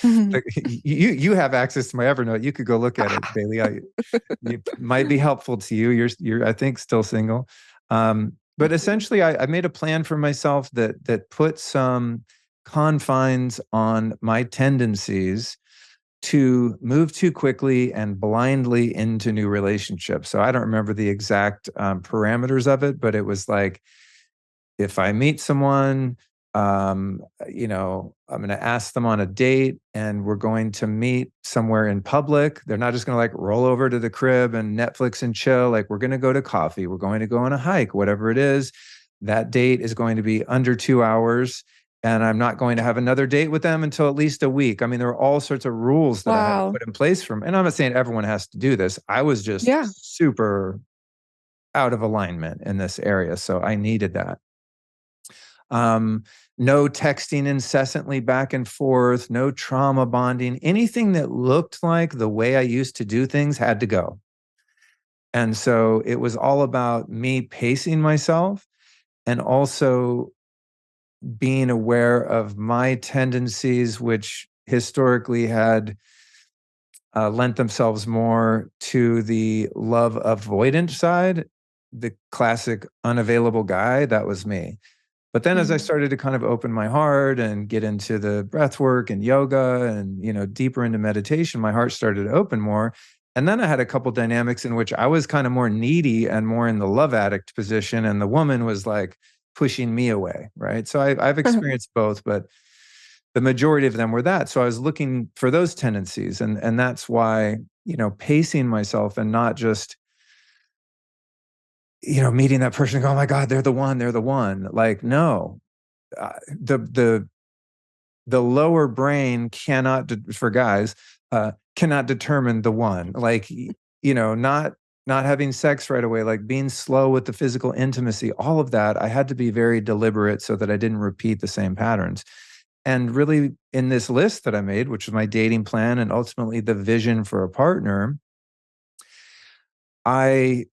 you have access to my Evernote. You could go look at it, Bailey. It might be helpful to you. You're I think still single. But essentially I made a plan for myself that put some confines on my tendencies to move too quickly and blindly into new relationships. So I don't remember the exact parameters of it, but it was like, if I meet someone, I'm going to ask them on a date and we're going to meet somewhere in public. They're not just going to like roll over to the crib and Netflix and chill. Like, we're going to go to coffee. We're going to go on a hike, whatever it is. That date is going to be under 2 hours. And I'm not going to have another date with them until at least a week. I mean, there are all sorts of rules that I had to put in place from, and I'm not saying everyone has to do this. I was just super out of alignment in this area. So I needed that. No texting incessantly back and forth, no trauma bonding. Anything that looked like the way I used to do things had to go. And so it was all about me pacing myself and also being aware of my tendencies, which historically had lent themselves more to the love avoidant side, the classic unavailable guy. That was me. But then as I started to kind of open my heart and get into the breath work and yoga and, deeper into meditation, my heart started to open more. And then I had a couple dynamics in which I was kind of more needy and more in the love addict position. And the woman was like pushing me away. Right. So I've experienced both, but the majority of them were that. So I was looking for those tendencies. And that's why, pacing myself and not just, meeting that person and go, oh my God, they're the one, they're the one. Like, no, the lower brain cannot, for guys, cannot determine the one. Like, not having sex right away, like being slow with the physical intimacy, all of that, I had to be very deliberate so that I didn't repeat the same patterns. And really, in this list that I made, which was my dating plan and ultimately the vision for a partner, I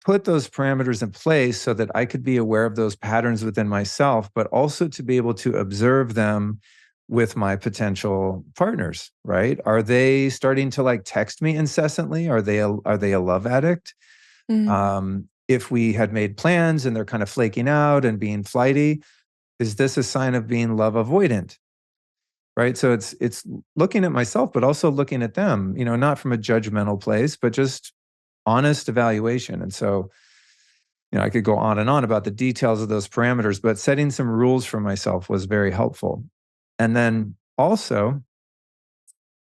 put those parameters in place so that I could be aware of those patterns within myself, but also to be able to observe them with my potential partners, right? Are they starting to like text me incessantly? Are they a love addict? If we had made plans and they're kind of flaking out and being flighty, is this a sign of being love avoidant? Right? So it's looking at myself, but also looking at them, not from a judgmental place, but just honest evaluation. And so, I could go on and on about the details of those parameters, but setting some rules for myself was very helpful. And then also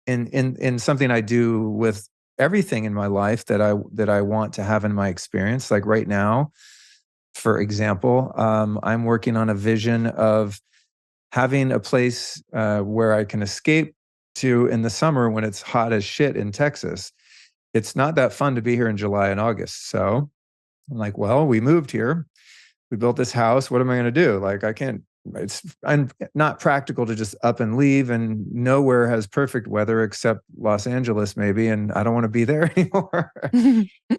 in something I do with everything in my life that I want to have in my experience, like right now, for example, I'm working on a vision of having a place where I can escape to in the summer when it's hot as shit in Texas. It's not that fun to be here in July and August. So I'm like, well, we moved here. We built this house. What am I going to do? Like, I'm not practical to just up and leave, and nowhere has perfect weather except Los Angeles maybe. And I don't want to be there anymore.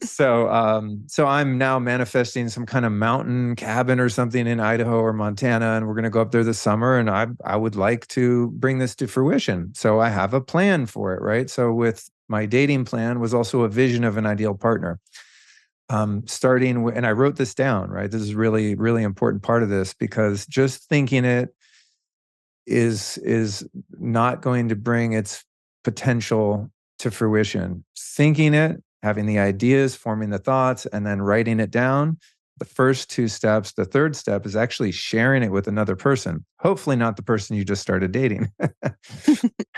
So I'm now manifesting some kind of mountain cabin or something in Idaho or Montana, and we're going to go up there this summer. And I would like to bring this to fruition. So I have a plan for it, right? So with my dating plan was also a vision of an ideal partner. And I wrote this down, right? This is really, really important part of this, because just thinking it is not going to bring its potential to fruition. Thinking it, having the ideas, forming the thoughts, and then writing it down, the first two steps. The third step is actually sharing it with another person. Hopefully not the person you just started dating,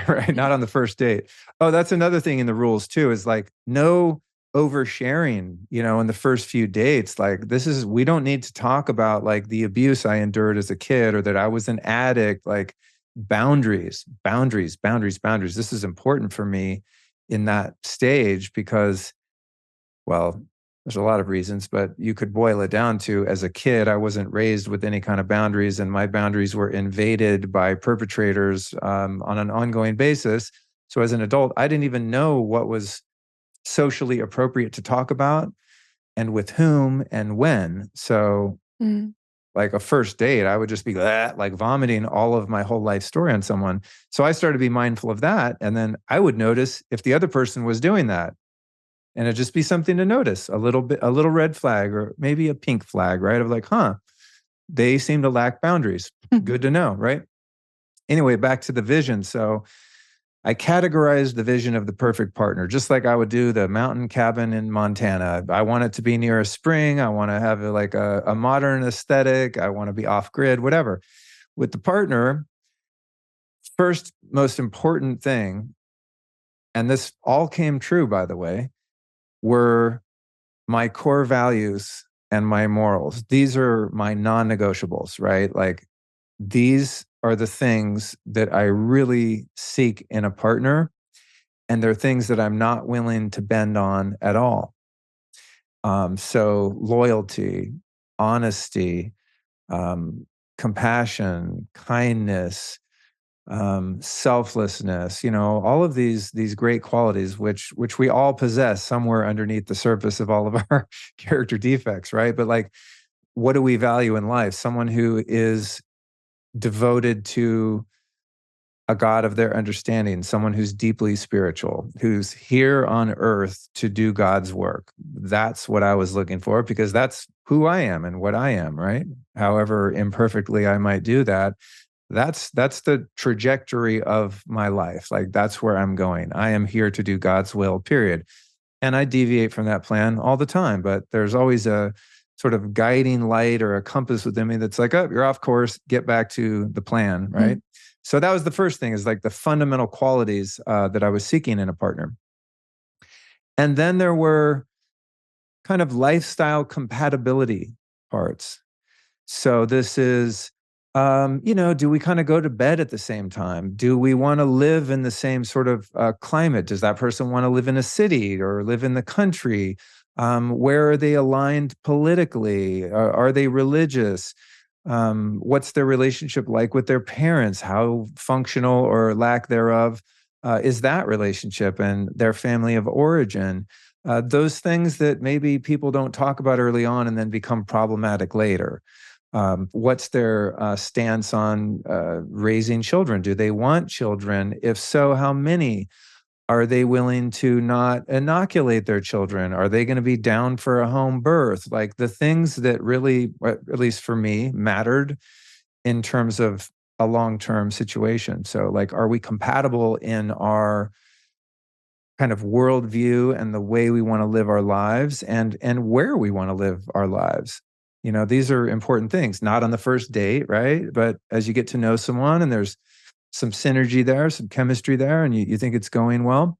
right? Not on the first date. Oh, that's another thing in the rules too, is like no oversharing, in the first few dates. Like, we don't need to talk about like the abuse I endured as a kid or that I was an addict. Like, boundaries. This is important for me in that stage because, well, there's a lot of reasons, but you could boil it down to, as a kid, I wasn't raised with any kind of boundaries, and my boundaries were invaded by perpetrators on an ongoing basis. So as an adult, I didn't even know what was socially appropriate to talk about and with whom and when. So like a first date, I would just be like vomiting all of my whole life story on someone. So I started to be mindful of that. And then I would notice if the other person was doing that. And it'd just be something to notice, a little red flag or maybe a pink flag, right? Of like, they seem to lack boundaries. Good to know, right? Anyway, back to the vision. So I categorized the vision of the perfect partner, just like I would do the mountain cabin in Montana. I want it to be near a spring. I want to have like a modern aesthetic. I want to be off grid, whatever. With the partner, first most important thing, and this all came true, by the way, were my core values and my morals. These are my non-negotiables, right? Like these are the things that I really seek in a partner, and they're things that I'm not willing to bend on at all. So loyalty, honesty, compassion, kindness, selflessness, all of these great qualities, which we all possess somewhere underneath the surface of all of our character defects, right? But like, what do we value in life? Someone who is devoted to a God of their understanding, someone who's deeply spiritual, who's here on earth to do God's work. That's what I was looking for, because that's who I am and what I am, right? However imperfectly I might do that, that's the trajectory of my life. Like that's where I'm going. I am here to do God's will, period. And I deviate from that plan all the time, but there's always a sort of guiding light or a compass within me that's like, oh, you're off course, get back to the plan, right? So that was the first thing, is like the fundamental qualities that I was seeking in a partner. And then there were kind of lifestyle compatibility parts. So this is, do we kind of go to bed at the same time? Do we want to live in the same sort of climate? Does that person want to live in a city or live in the country? Where are they aligned politically? Are they religious? What's their relationship like with their parents? How functional or lack thereof is that relationship, and their family of origin? Those things that maybe people don't talk about early on and then become problematic later. What's their stance on raising children? Do they want children? If so, how many? Are they willing to not inoculate their children? Are they going to be down for a home birth? Like the things that really, at least for me, mattered in terms of a long-term situation. So like, are we compatible in our kind of worldview and the way we want to live our lives, and where we want to live our lives? These are important things, not on the first date, right? But as you get to know someone and there's some synergy there, some chemistry there, and you think it's going well.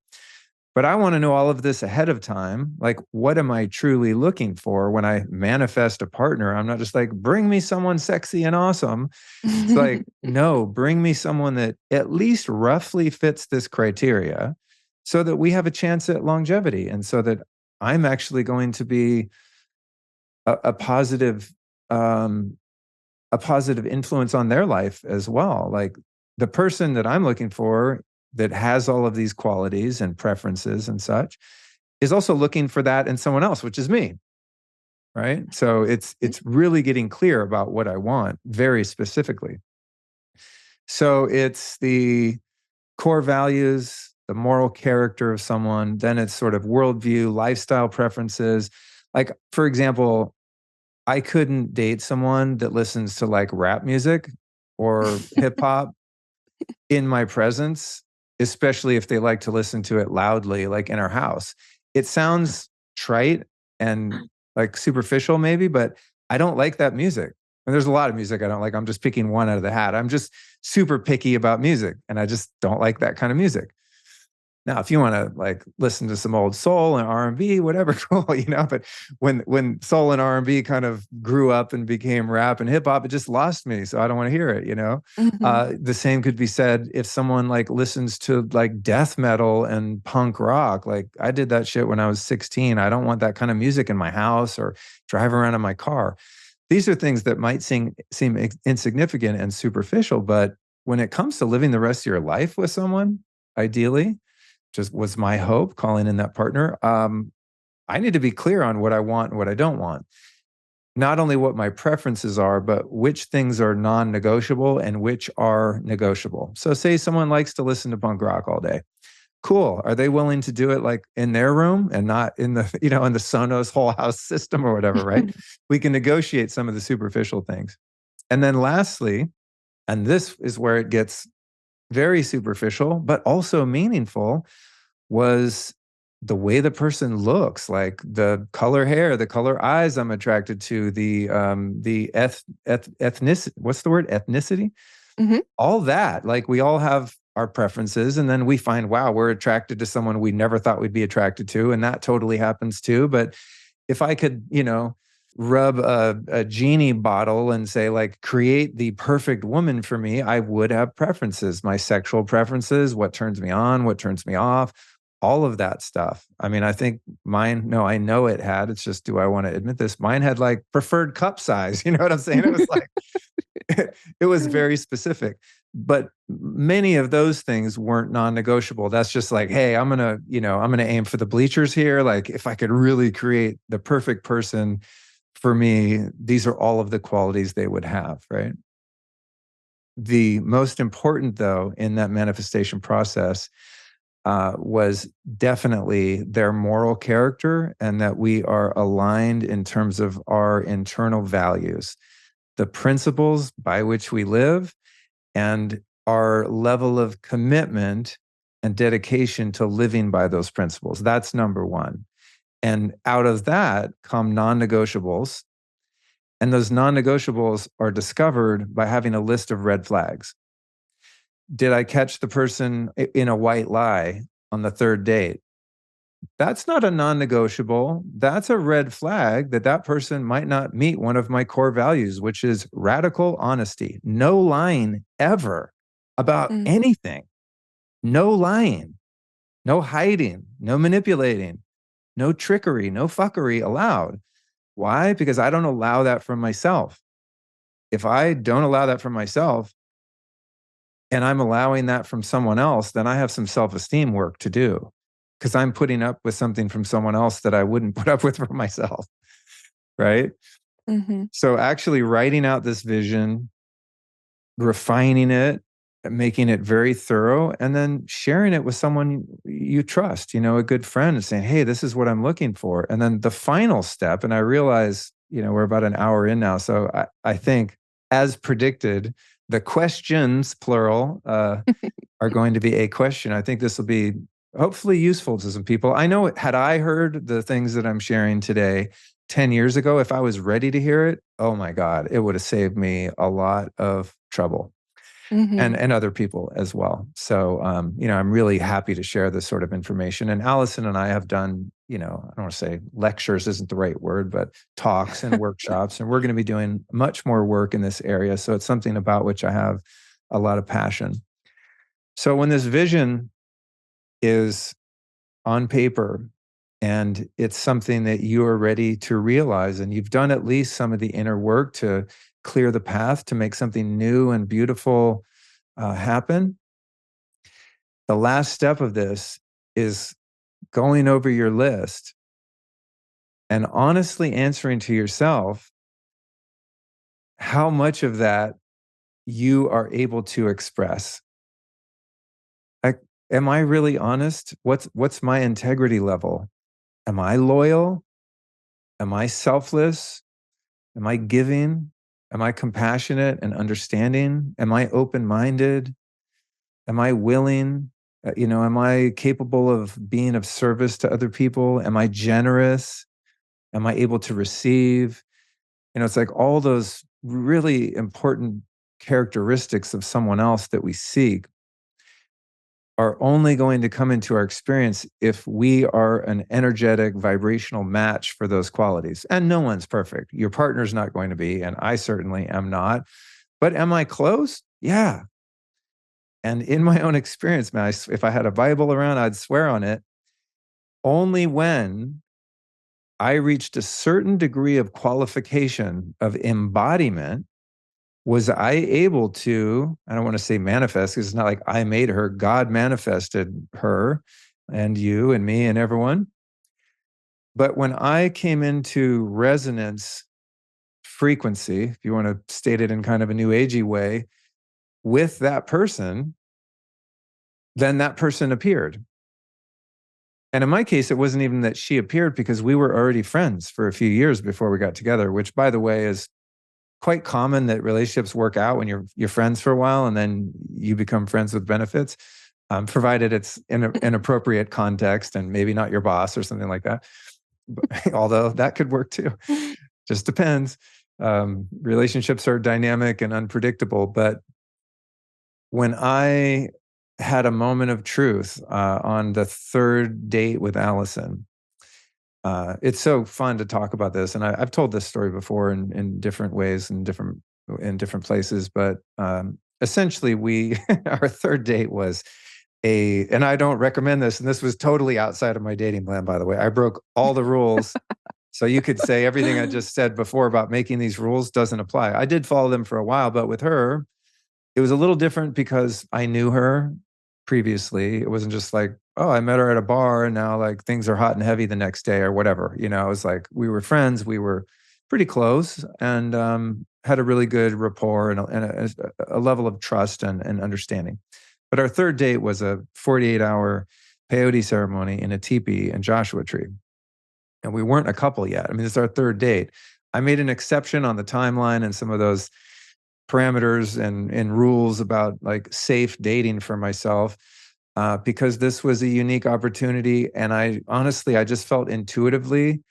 But I want to know all of this ahead of time. Like, what am I truly looking for when I manifest a partner? I'm not just like, bring me someone sexy and awesome. It's like, no, bring me someone that at least roughly fits this criteria so that we have a chance at longevity, and so that I'm actually going to be a positive influence on their life as well. Like the person that I'm looking for that has all of these qualities and preferences and such is also looking for that in someone else, which is me. Right. So it's really getting clear about what I want very specifically. So it's the core values, the moral character of someone, then it's sort of worldview, lifestyle preferences. Like, for example, I couldn't date someone that listens to like rap music or hip hop in my presence, especially if they like to listen to it loudly, like in our house. It sounds trite and like superficial maybe, but I don't like that music. And there's a lot of music I don't like. I'm just picking one out of the hat. I'm just super picky about music, and I just don't like that kind of music. Now, if you want to like listen to some old soul and R&B, whatever, cool, But when soul and R&B kind of grew up and became rap and hip hop, it just lost me. So I don't want to hear it. The same could be said if someone like listens to like death metal and punk rock. Like I did that shit when I was 16. I don't want that kind of music in my house or driving around in my car. These are things that might seem insignificant and superficial, but when it comes to living the rest of your life with someone, ideally, just was my hope calling in that partner. I need to be clear on what I want and what I don't want. Not only what my preferences are, but which things are non-negotiable and which are negotiable. So say someone likes to listen to punk rock all day. Cool. Are they willing to do it like in their room and not in the, in the Sonos whole house system or whatever, right? We can negotiate some of the superficial things. And then lastly, and this is where it gets very superficial, but also meaningful, was the way the person looks, like the color hair, the color eyes I'm attracted to, the ethnicity, what's the word? Ethnicity?
Mm-hmm.
All that. Like we all have our preferences, and then we find, wow, we're attracted to someone we never thought we'd be attracted to. And that totally happens too. But if I could, rub a genie bottle and say, like, create the perfect woman for me, I would have preferences, my sexual preferences, what turns me on, what turns me off, all of that stuff. I mean, I think mine, no, I know it had, it's just, do I want to admit this? Mine had like preferred cup size. You know what I'm saying? It was like, it was very specific. But many of those things weren't non-negotiable. That's just like, hey, I'm gonna aim for the bleachers here. Like, if I could really create the perfect person for me, these are all of the qualities they would have, right? The most important, though, in that manifestation process was definitely their moral character, and that we are aligned in terms of our internal values, the principles by which we live, and our level of commitment and dedication to living by those principles. That's number one. And out of that come non-negotiables. And those non-negotiables are discovered by having a list of red flags. Did I catch the person in a white lie on the third date? That's not a non-negotiable. That's a red flag that that person might not meet one of my core values, which is radical honesty. No lying ever about anything. No lying, no hiding, no manipulating, no trickery, no fuckery allowed. Why? Because I don't allow that from myself. If I don't allow that from myself and I'm allowing that from someone else, then I have some self-esteem work to do, because I'm putting up with something from someone else that I wouldn't put up with for myself. Right.
Mm-hmm.
So actually writing out this vision, refining it, making it very thorough, and then sharing it with someone you trust, a good friend, and saying, hey, this is what I'm looking for. And then the final step, and I realize, we're about an hour in now. So I think, as predicted, the questions, plural, are going to be a question. I think this will be hopefully useful to some people. I know, had I heard the things that I'm sharing today 10 years ago, if I was ready to hear it, oh my God, it would have saved me a lot of trouble.
Mm-hmm.
And other people as well. So, I'm really happy to share this sort of information. And Allison and I have done, I don't want to say lectures isn't the right word, but talks and workshops. And we're going to be doing much more work in this area. So it's something about which I have a lot of passion. So when this vision is on paper and it's something that you are ready to realize, and you've done at least some of the inner work to clear the path to make something new and beautiful happen, the last step of this is going over your list and honestly answering to yourself how much of that you are able to express. Like, am I really honest? What's my integrity level? Am I loyal? Am I selfless? Am I giving? Am I compassionate and understanding? Am I open-minded? Am I willing? Am I capable of being of service to other people? Am I generous? Am I able to receive? It's like all those really important characteristics of someone else that we seek are only going to come into our experience if we are an energetic, vibrational match for those qualities. And no one's perfect. Your partner's not going to be, and I certainly am not. But am I close? Yeah. And in my own experience, man, if I had a Bible around, I'd swear on it. Only when I reached a certain degree of qualification, of embodiment, was I able to, I don't want to say manifest, because it's not like I made her, God manifested her and you and me and everyone. But when I came into resonance frequency, if you want to state it in kind of a new agey way, with that person, then that person appeared. And in my case, it wasn't even that she appeared, because we were already friends for a few years before we got together, which, by the way, is quite common that relationships work out when you're friends for a while and then you become friends with benefits, provided it's in an appropriate context and maybe not your boss or something like that. Although that could work too. Just depends. Relationships are dynamic and unpredictable. But when I had a moment of truth on the third date with Allison, it's so fun to talk about this, and I've told this story before in different ways and in different places. But essentially, we our third date was and I don't recommend this, and this was totally outside of my dating plan, by the way. I broke all the rules. So you could say everything I just said before about making these rules doesn't apply. I did follow them for a while, but with her, it was a little different because I knew her previously. It wasn't just like, oh, I met her at a bar and now like things are hot and heavy the next day or whatever. You know, it was like we were friends, we were pretty close, and had a really good rapport and a level of trust and understanding. But our third date was a 48-hour peyote ceremony in a teepee in Joshua Tree. And we weren't a couple yet. I mean, it's our third date. I made an exception on the timeline and some of those parameters and rules about like safe dating for myself, because this was a unique opportunity. And I honestly, I just felt intuitively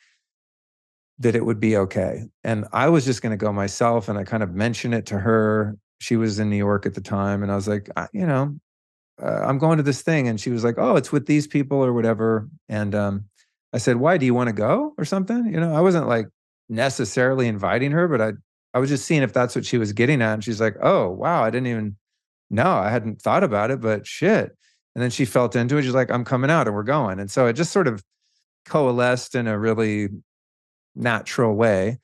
that it would be okay. And I was just going to go myself. And I kind of mentioned it to her. She was in New York at the time. And I was like, I'm going to this thing. And she was like, oh, it's with these people or whatever. And I said, why, do you want to go or something? You know, I wasn't like necessarily inviting her, but I was just seeing if that's what she was getting at. And she's like, oh, wow, I didn't even know. I hadn't thought about it, but shit. And then she felt into it. She's like, I'm coming out and we're going. And so it just sort of coalesced in a really natural way.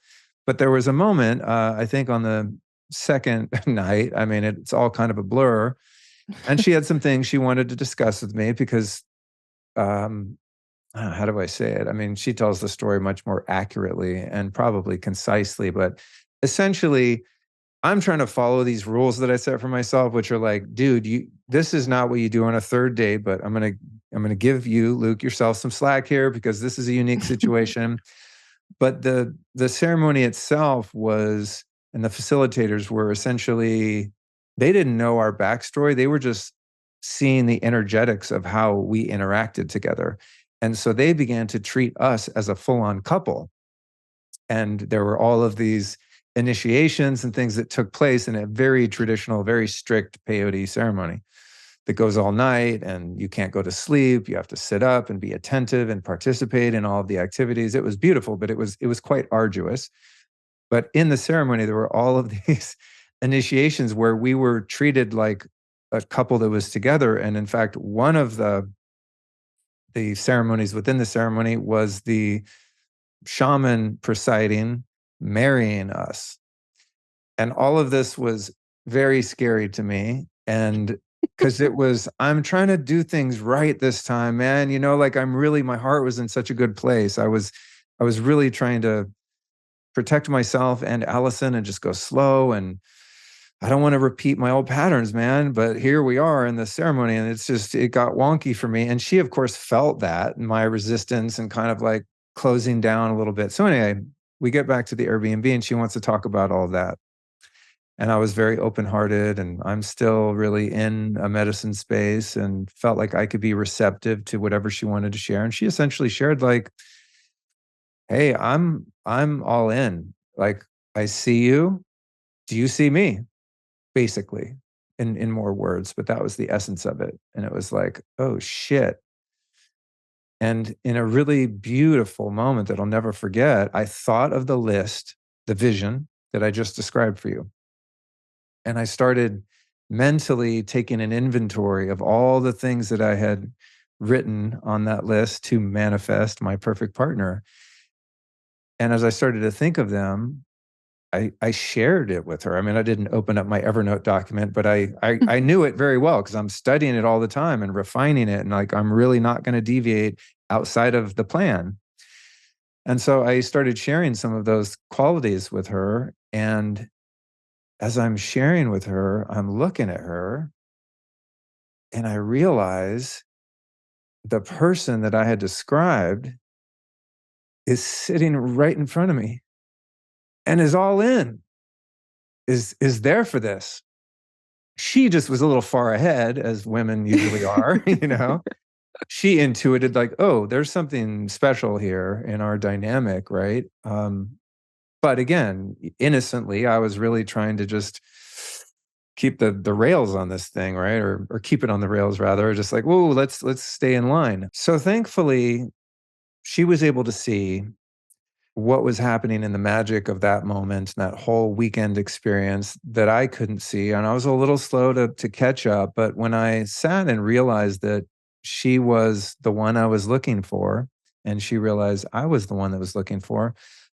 But there was a moment, I think on the second night, I mean, it's all kind of a blur. And she had some things she wanted to discuss with me because, how do I say it? I mean, she tells the story much more accurately and probably concisely, but essentially, I'm trying to follow these rules that I set for myself, which are like, dude, this is not what you do on a third date, but I'm gonna give you, Luke, yourself some slack here because this is a unique situation. But the ceremony itself was, and the facilitators were essentially, they didn't know our backstory. They were just seeing the energetics of how we interacted together. And so they began to treat us as a full-on couple. And there were all of these initiations and things that took place in a very traditional, very strict peyote ceremony that goes all night, and you can't go to sleep. You have to sit up and be attentive and participate in all of the activities. It was beautiful, but it was quite arduous. But in the ceremony, there were all of these initiations where we were treated like a couple that was together. And in fact, one of the ceremonies within the ceremony was the shaman presiding, marrying us. And all of this was very scary to me. And because I'm trying to do things right this time, man. You know, like my heart was in such a good place. I was really trying to protect myself and Allison and just go slow. And I don't want to repeat my old patterns, man. But here we are in the ceremony, and it got wonky for me. And she, of course, felt that, my resistance and kind of like closing down a little bit. So anyway, we get back to the Airbnb and she wants to talk about all of that. And I was very open-hearted, and I'm still really in a medicine space and felt like I could be receptive to whatever she wanted to share. And she essentially shared like, hey, I'm all in. Like, I see you. Do you see me? Basically, in more words, but that was the essence of it. And it was like, oh shit. And in a really beautiful moment that I'll never forget, I thought of the list, the vision that I just described for you. And I started mentally taking an inventory of all the things that I had written on that list to manifest my perfect partner. And as I started to think of them, I shared it with her. I mean, I didn't open up my Evernote document, but I knew it very well because I'm studying it all the time and refining it. And like, I'm really not going to deviate outside of the plan. And so I started sharing some of those qualities with her. And as I'm sharing with her, I'm looking at her and I realize the person that I had described is sitting right in front of me and is all in. is there for this. She just was a little far ahead, as women usually are, you know. She intuited like, oh, there's something special here in our dynamic, right? But again, innocently, I was really trying to just keep the rails on this thing, right? Or keep it on the rails rather, just like, whoa, let's stay in line. So thankfully, she was able to see what was happening in the magic of that moment, that whole weekend experience that I couldn't see. And I was a little slow to catch up. But when I sat and realized that she was the one I was looking for, and she realized I was the one that was looking for,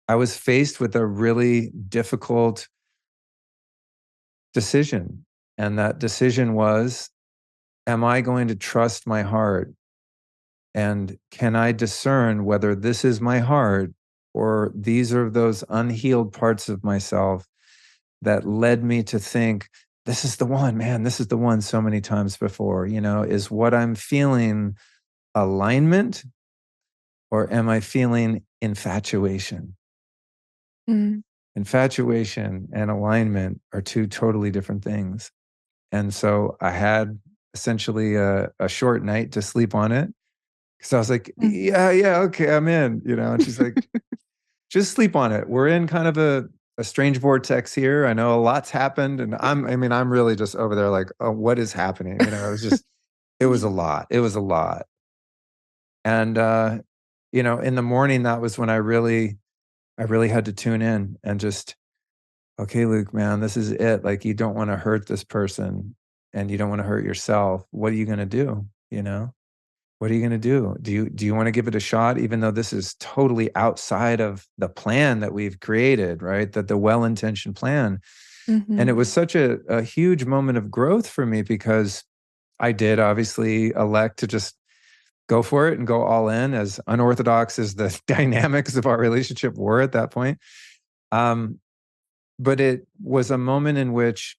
I was faced with a really difficult decision. And that decision was, am I going to trust my heart? And can I discern whether this is my heart or these are those unhealed parts of myself that led me to think, this is the one, man, this is the one so many times before, you know, is what I'm feeling alignment or am I feeling infatuation?
Mm.
Infatuation and alignment are two totally different things. And so I had essentially a short night to sleep on it. So I was like,
Mm.
yeah, okay, I'm in, you know. And she's like, just sleep on it. We're in kind of a strange vortex here. I know a lot's happened, and I'm really just over there like, oh, what is happening? You know, it was a lot. It was a lot. And you know, in the morning, that was when I really had to tune in and just, okay, Luke, man, this is it. Like, you don't want to hurt this person, and you don't want to hurt yourself. What are you going to do? You know? What are you gonna do? Do you wanna give it a shot even though this is totally outside of the plan that we've created, right? That the well-intentioned plan. And it
Mhm.
was such a huge moment of growth for me because I did obviously elect to just go for it and go all in, as unorthodox as the dynamics of our relationship were at that point. Um, but it was a moment in which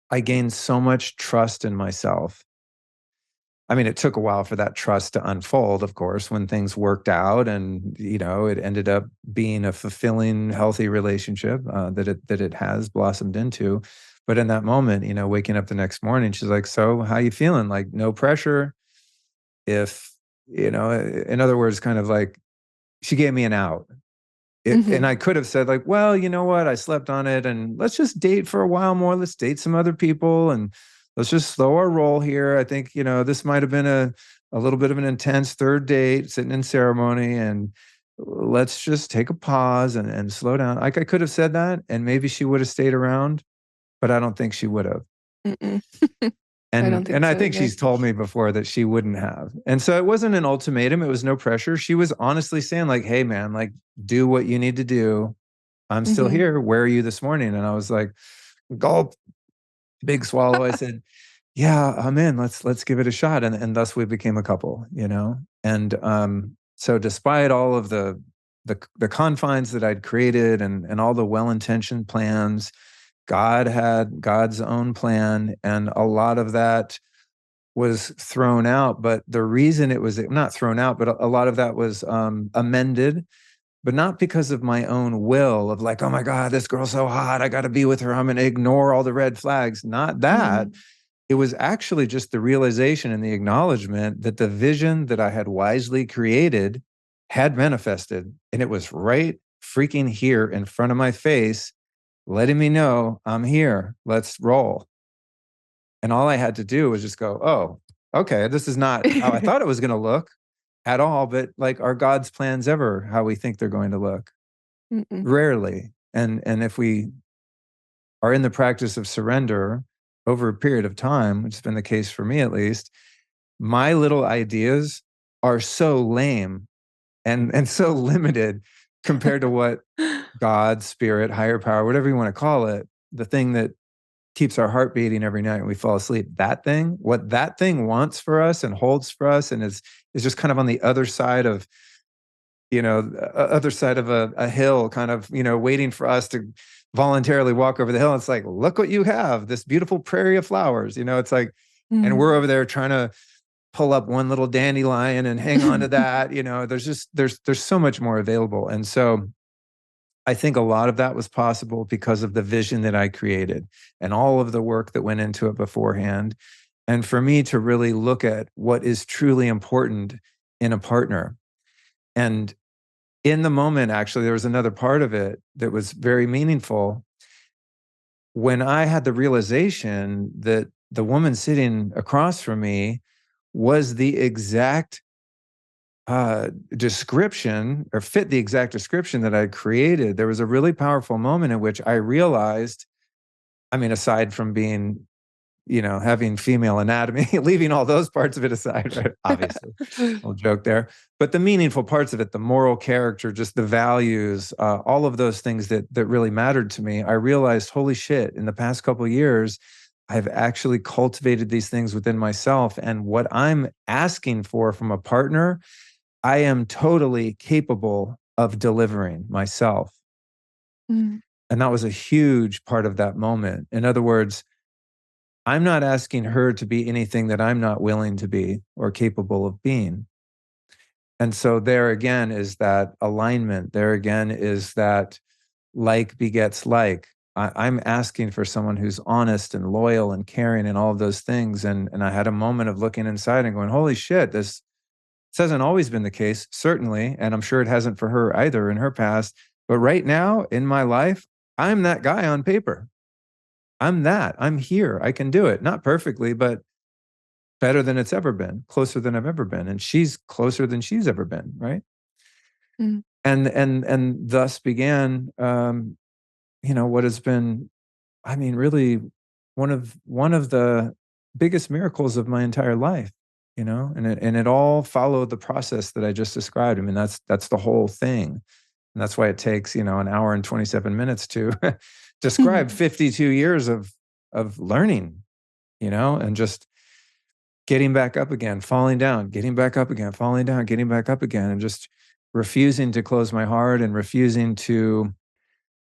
I gained so much trust in myself. I mean, it took a while for that trust to unfold, of course, when things worked out and, you know, it ended up being a fulfilling, healthy relationship that it has blossomed into. But in that moment, you know, waking up the next morning, she's like, "So, how you feeling?" Like, no pressure. If, you know, in other words, kind of like she gave me an out. And
Mhm.
I could have said like, well, you know what? I slept on it and let's just date for a while more. Let's date some other people and let's just slow our roll here. I think, you know, this might have been a little bit of an intense third date sitting in ceremony and let's just take a pause and slow down. Like I could have said that and maybe she would have stayed around, but I don't think she would have.
Mm-mm. I don't think
And I
so
think
either.
she's told me before that she wouldn't have. And so it wasn't an ultimatum, it was no pressure. She was honestly saying like, "Hey man, like do what you need to do. I'm still
Mhm.
here. Where are you this morning?" And I was like, gulp, big swallow. I said, "Yeah, I'm in. Let's give it a shot." And thus we became a couple, you know? And so despite all of the confines that I'd created and all the well-intentioned plans, God had God's own plan, and a lot of that was thrown out. But the reason it was not thrown out, but a lot of that was amended, but not because of my own will of like, oh my God, this girl's so hot. I got to be with her. I'm going to ignore all the red flags. Not that.
Mm.
It was actually just the realization and the acknowledgement that the vision that I had wisely created had manifested. And it was right freaking here in front of my face, letting me know I'm here. Let's roll. And all I had to do was just go, oh, okay, this is not how I thought it was going to look at all. But like, are God's plans ever how we think they're going to look?
Mm-mm.
Rarely. And if we are in the practice of surrender over a period of time, which has been the case for me at least, my little ideas are so lame and so limited compared to what God, spirit, higher power, whatever you want to call it, the thing that keeps our heart beating every night when we fall asleep. That thing, what that thing wants for us and holds for us, and is just kind of on the other side of, you know, other side of a hill, kind of, you know, waiting for us to voluntarily walk over the hill. It's like, look what you have, this beautiful prairie of flowers. You know, it's like, and
Mm.
we're over there trying to pull up one little dandelion and hang on to that. You know, there's just there's so much more available, and so I think a lot of that was possible because of the vision that I created and all of the work that went into it beforehand. And for me to really look at what is truly important in a partner. And in the moment, actually, there was another part of it that was very meaningful. When I had the realization that the woman sitting across from me was the exact description, or fit the exact description that I created, there was a really powerful moment in which I realized, I mean, aside from being, having female anatomy, leaving all those parts of it aside, right? Obviously, little joke there. But the meaningful parts of it, the moral character, just the values, all of those things that really mattered to me, I realized, holy shit, in the past couple of years, I've actually cultivated these things within myself. And what I'm asking for from a partner, I am totally capable of delivering myself.
Mm.
And that was a huge part of that moment. In other words, I'm not asking her to be anything that I'm not willing to be or capable of being. And so there again is that alignment. There again is that like begets like. I'm asking for someone who's honest and loyal and caring and all of those things. And I had a moment of looking inside and going, holy shit, this hasn't always been the case, certainly. And I'm sure it hasn't for her either in her past. But right now in my life, I'm that guy on paper. I'm here. I can do it. Not perfectly, but better than it's ever been, closer than I've ever been. And she's closer than she's ever been, right?
Mm.
And thus began what has been, I mean, really one of the biggest miracles of my entire life, and it all followed the process that I just described. I mean, that's the whole thing. And that's why it takes, an hour and 27 minutes to describe 52 years of learning, and just getting back up again, falling down, getting back up again, falling down, getting back up again, and just refusing to close my heart and refusing to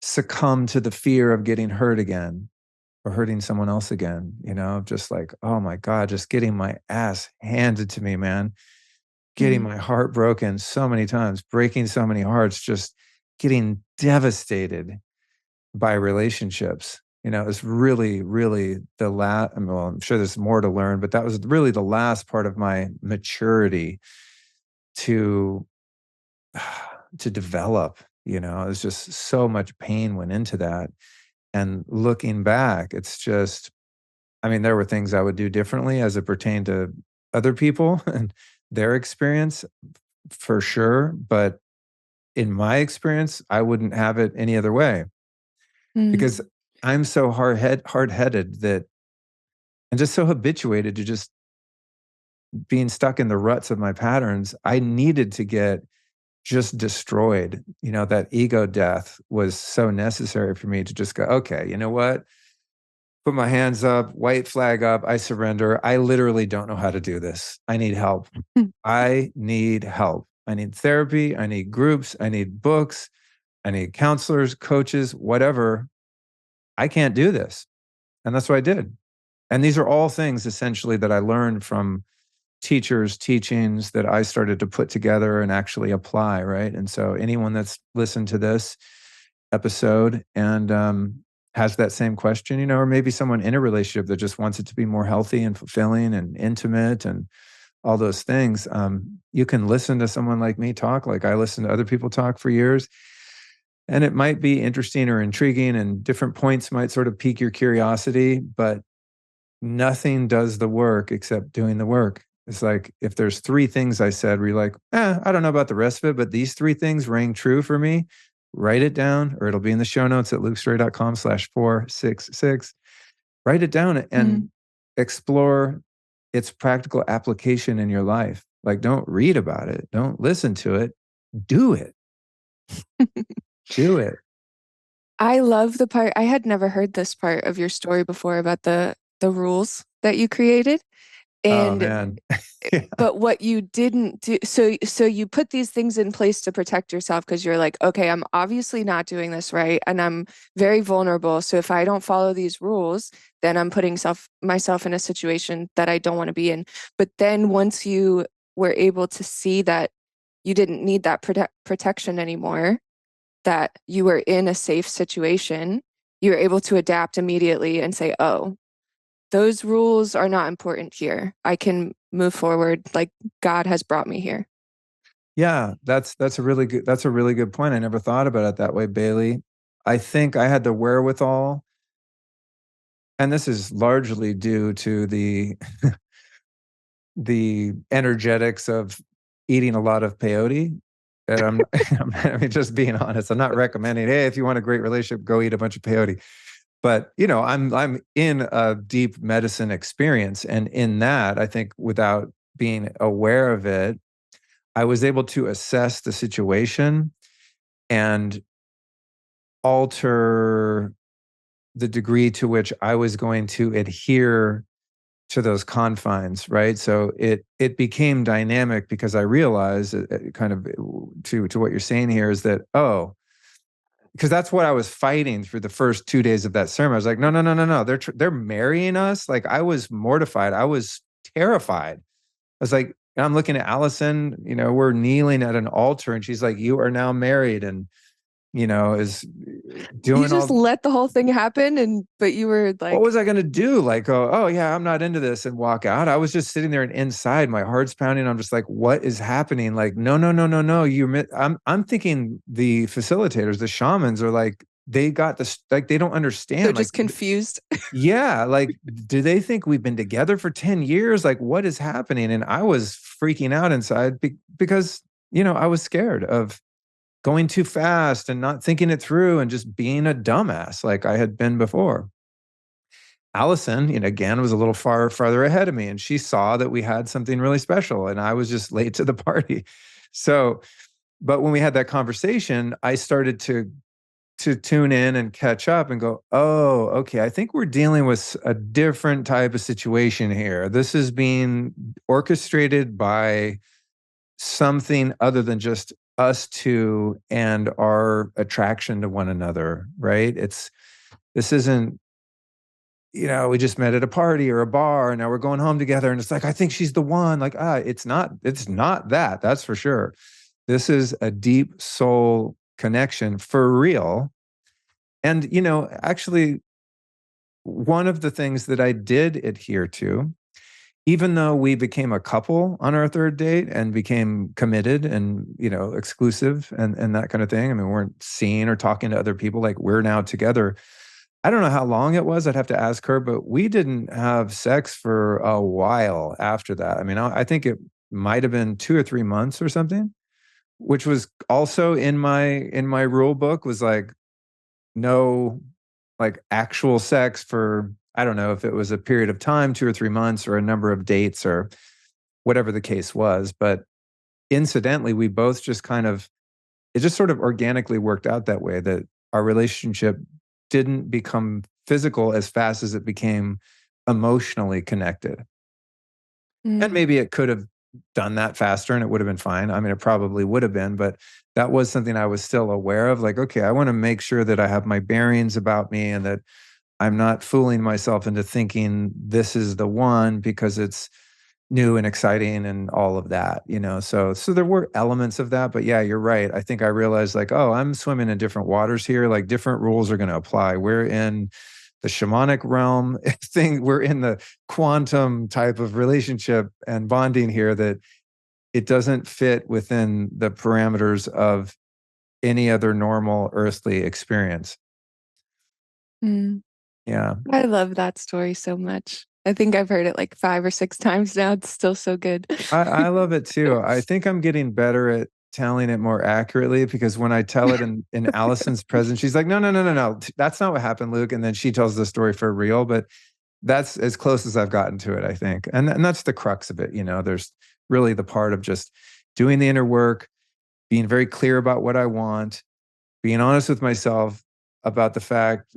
succumb to the fear of getting hurt again or hurting someone else again, just like, oh my God, just getting my ass handed to me, man, getting my heart broken so many times, breaking so many hearts, just getting devastated by relationships. It's really, really the last, well, I'm sure there's more to learn, but that was really the last part of my maturity to to develop. It's just so much pain went into that. And looking back, it's just, I mean, there were things I would do differently as it pertained to other people and their experience for sure. But in my experience, I wouldn't have it any other way because
Mm.
I'm so hard-headed that, and just so habituated to just being stuck in the ruts of my patterns. I needed to get just destroyed. That ego death was so necessary for me to just go, okay, you know what? Put my hands up, white flag up, I surrender. I literally don't know how to do this. I need help. I need help. I need therapy. I need groups. I need books. I need counselors, coaches, whatever. I can't do this. And that's what I did. And these are all things essentially that I learned from teachers' teachings that I started to put together and actually apply, right? And so anyone that's listened to this episode and has that same question, or maybe someone in a relationship that just wants it to be more healthy and fulfilling and intimate and all those things, you can listen to someone like me talk, like I listen to other people talk for years. And it might be interesting or intriguing, and different points might sort of pique your curiosity, but nothing does the work except doing the work. It's like, if there's three things I said where you're like, I don't know about the rest of it, but these three things rang true for me, write it down, or it'll be in the show notes at lukestory.com/466. Write it down and explore its practical application in your life. Like, don't read about it. Don't listen to it. Do it. Do it.
I love the part. I had never heard this part of your story before about the rules that you created.
Oh
And
man. Yeah.
but what you didn't do, so you put these things in place to protect yourself because you're like, okay, I'm obviously not doing this right, and I'm very vulnerable. So if I don't follow these rules, then I'm putting myself in a situation that I don't want to be in. But then once you were able to see that you didn't need that protection anymore, that you were in a safe situation, you were able to adapt immediately and say, oh, those rules are not important here. I can move forward. Like God has brought me here.
Yeah, that's a really good point. I never thought about it that way, Bailey. I think I had the wherewithal, and this is largely due to the energetics of eating a lot of peyote. And I mean, just being honest, I'm not recommending, hey, if you want a great relationship, go eat a bunch of peyote. But I'm in a deep medicine experience, and in that, I think without being aware of it, I was able to assess the situation and alter the degree to which I was going to adhere to those confines, right? So it became dynamic because I realized, kind of to what you're saying here, is that, oh, because that's what I was fighting through the first 2 days of that sermon. I was like, no, no, no, no, no. They're marrying us. Like, I was mortified. I was terrified. I was like, and I'm looking at Allison, we're kneeling at an altar and she's like, you are now married, and, is
You
doing
just
all.
let the whole thing happen, but you were
What
like,
was I going to do? Like, oh yeah, I'm not into this, and walk out? I was just sitting there, and inside my heart's pounding. I'm just like, what is happening? Like, no, no, no, no, no. I'm thinking the facilitators, the shamans are like, they got this, like, they don't
they're
understand. Like,
just confused.
yeah, like, do they think we've been together for 10 years? Like, what is happening? And I was freaking out inside because, I was scared of going too fast and not thinking it through and just being a dumbass like I had been before. Allison, again, was a little farther ahead of me, and she saw that we had something really special, and I was just late to the party. So, but when we had that conversation, I started to tune in and catch up and go, oh, okay, I think we're dealing with a different type of situation here. This is being orchestrated by something other than just us two and our attraction to one another, right? This isn't, we just met at a party or a bar and now we're going home together, and it's like, I think she's the one. Like, it's not that, that's for sure. This is a deep soul connection for real. And, actually, one of the things that I did adhere to, even though we became a couple on our third date and became committed and, exclusive and that kind of thing. I mean, we weren't seeing or talking to other people, like, we're now together. I don't know how long it was. I'd have to ask her, but we didn't have sex for a while after that. I mean, I think it might have been 2 or 3 months or something, which was also in my rule book, was like, no, like, actual sex for, I don't know if it was a period of time, 2 or 3 months, or a number of dates, or whatever the case was. But incidentally, we both just kind of, it just sort of organically worked out that way, that our relationship didn't become physical as fast as it became emotionally connected. And
Mm.
maybe it could have done that faster and it would have been fine. I mean, it probably would have been, but that was something I was still aware of. Like, okay, I want to make sure that I have my bearings about me and that I'm not fooling myself into thinking this is the one because it's new and exciting and all of that, So there were elements of that, but yeah, you're right. I think I realized, like, oh, I'm swimming in different waters here. Like, different rules are going to apply. We're in the shamanic realm thing. We're in the quantum type of relationship and bonding here, that it doesn't fit within the parameters of any other normal earthly experience.
Mm.
Yeah.
I love that story so much. I think I've heard it like 5 or 6 times now. It's still so good.
I love it too. I think I'm getting better at telling it more accurately, because when I tell it in Allison's presence, she's like, no, no, no, no, no. That's not what happened, Luke. And then she tells the story for real. But that's as close as I've gotten to it, I think. And that's the crux of it. There's really the part of just doing the inner work, being very clear about what I want, being honest with myself about the fact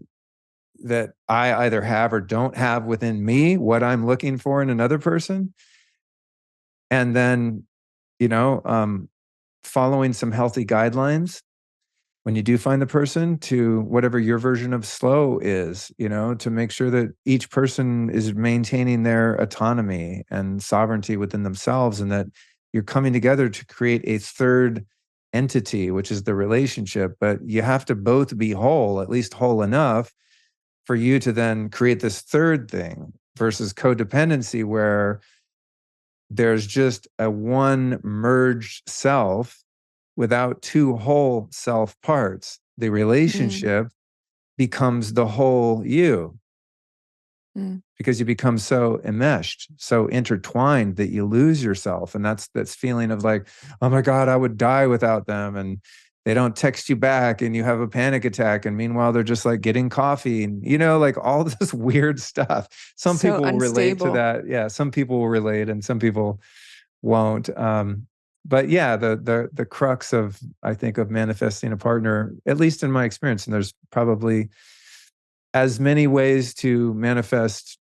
that I either have or don't have within me what I'm looking for in another person. And then, you know, um, following some healthy guidelines when you do find the person, to whatever your version of slow is, to make sure that each person is maintaining their autonomy and sovereignty within themselves, and that you're coming together to create a third entity, which is the relationship, but you have to both be whole, at least whole enough for you to then create this third thing, versus codependency, where there's just a one merged self without two whole self parts. The relationship becomes the whole you, because you become so enmeshed, so intertwined, that you lose yourself. And that's feeling of like, oh my God, I would die without them. And they don't text you back and you have a panic attack. And meanwhile, they're just like getting coffee and, like all this weird stuff. Some
So
people will relate to
unstable.
that. Yeah. Some people will relate and some people won't. But yeah, the crux of, I think, of manifesting a partner, at least in my experience, and there's probably as many ways to manifest,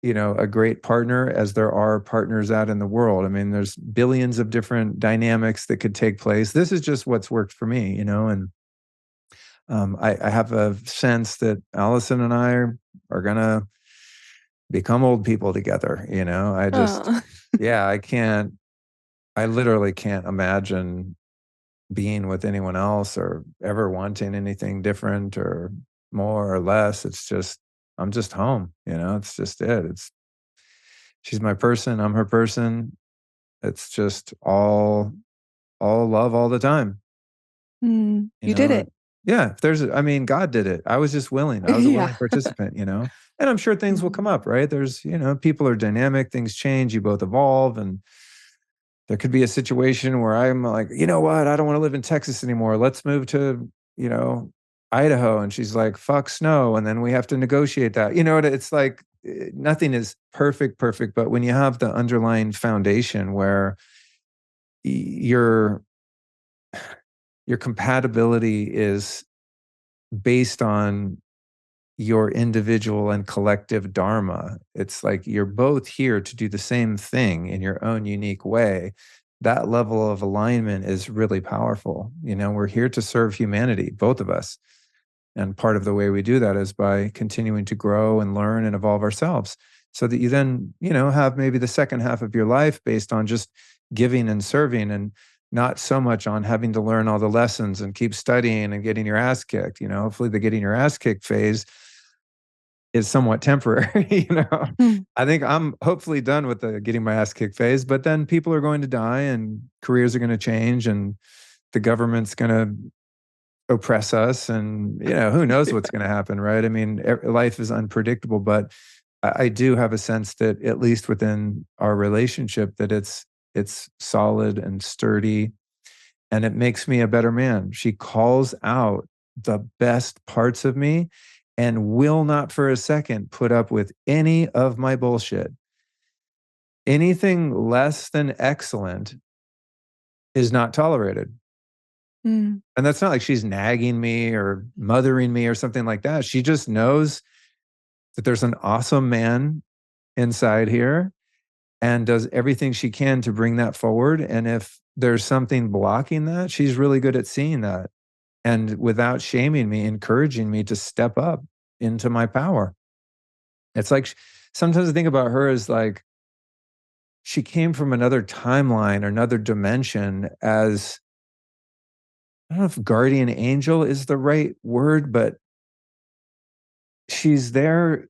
a great partner as there are partners out in the world. I mean, there's billions of different dynamics that could take place. This is just what's worked for me, and I have a sense that Allison and I are gonna become old people together. I just,
Oh.
yeah, I literally can't imagine being with anyone else or ever wanting anything different or more or less. It's just, I'm just home, it's just it. She's my person, I'm her person. It's just all love all the time.
You did it.
Yeah, if there's, I mean, God did it. I was just willing. I was a
Yeah.
willing participant, and I'm sure things will come up, right? There's, people are dynamic, things change, you both evolve. And there could be a situation where I'm like, you know what? I don't want to live in Texas anymore. Let's move to, Idaho. And she's like, fuck snow. And then we have to negotiate that. It's like nothing is perfect. But when you have the underlying foundation where your compatibility is based on your individual and collective dharma, it's like you're both here to do the same thing in your own unique way. That level of alignment is really powerful. We're here to serve humanity, both of us. And part of the way we do that is by continuing to grow and learn and evolve ourselves, so that you then, have maybe the second half of your life based on just giving and serving, and not so much on having to learn all the lessons and keep studying and getting your ass kicked. Hopefully the getting your ass kicked phase is somewhat temporary. I think I'm hopefully done with the getting my ass kicked phase, but then people are going to die and careers are going to change and the government's going to oppress us. And, who knows what's going to happen, right? I mean, life is unpredictable, but I do have a sense that at least within our relationship, that it's solid and sturdy, and it makes me a better man. She calls out the best parts of me and will not for a second put up with any of my bullshit. Anything less than excellent is not tolerated. And that's not like she's nagging me or mothering me or something like that. She just knows that there's an awesome man inside here and does everything she can to bring that forward. And if there's something blocking that, she's really good at seeing that. And without shaming me, encouraging me to step up into my power. It's like, sometimes I think about her as like, she came from another timeline or another dimension as, I don't know if guardian angel is the right word, but she's there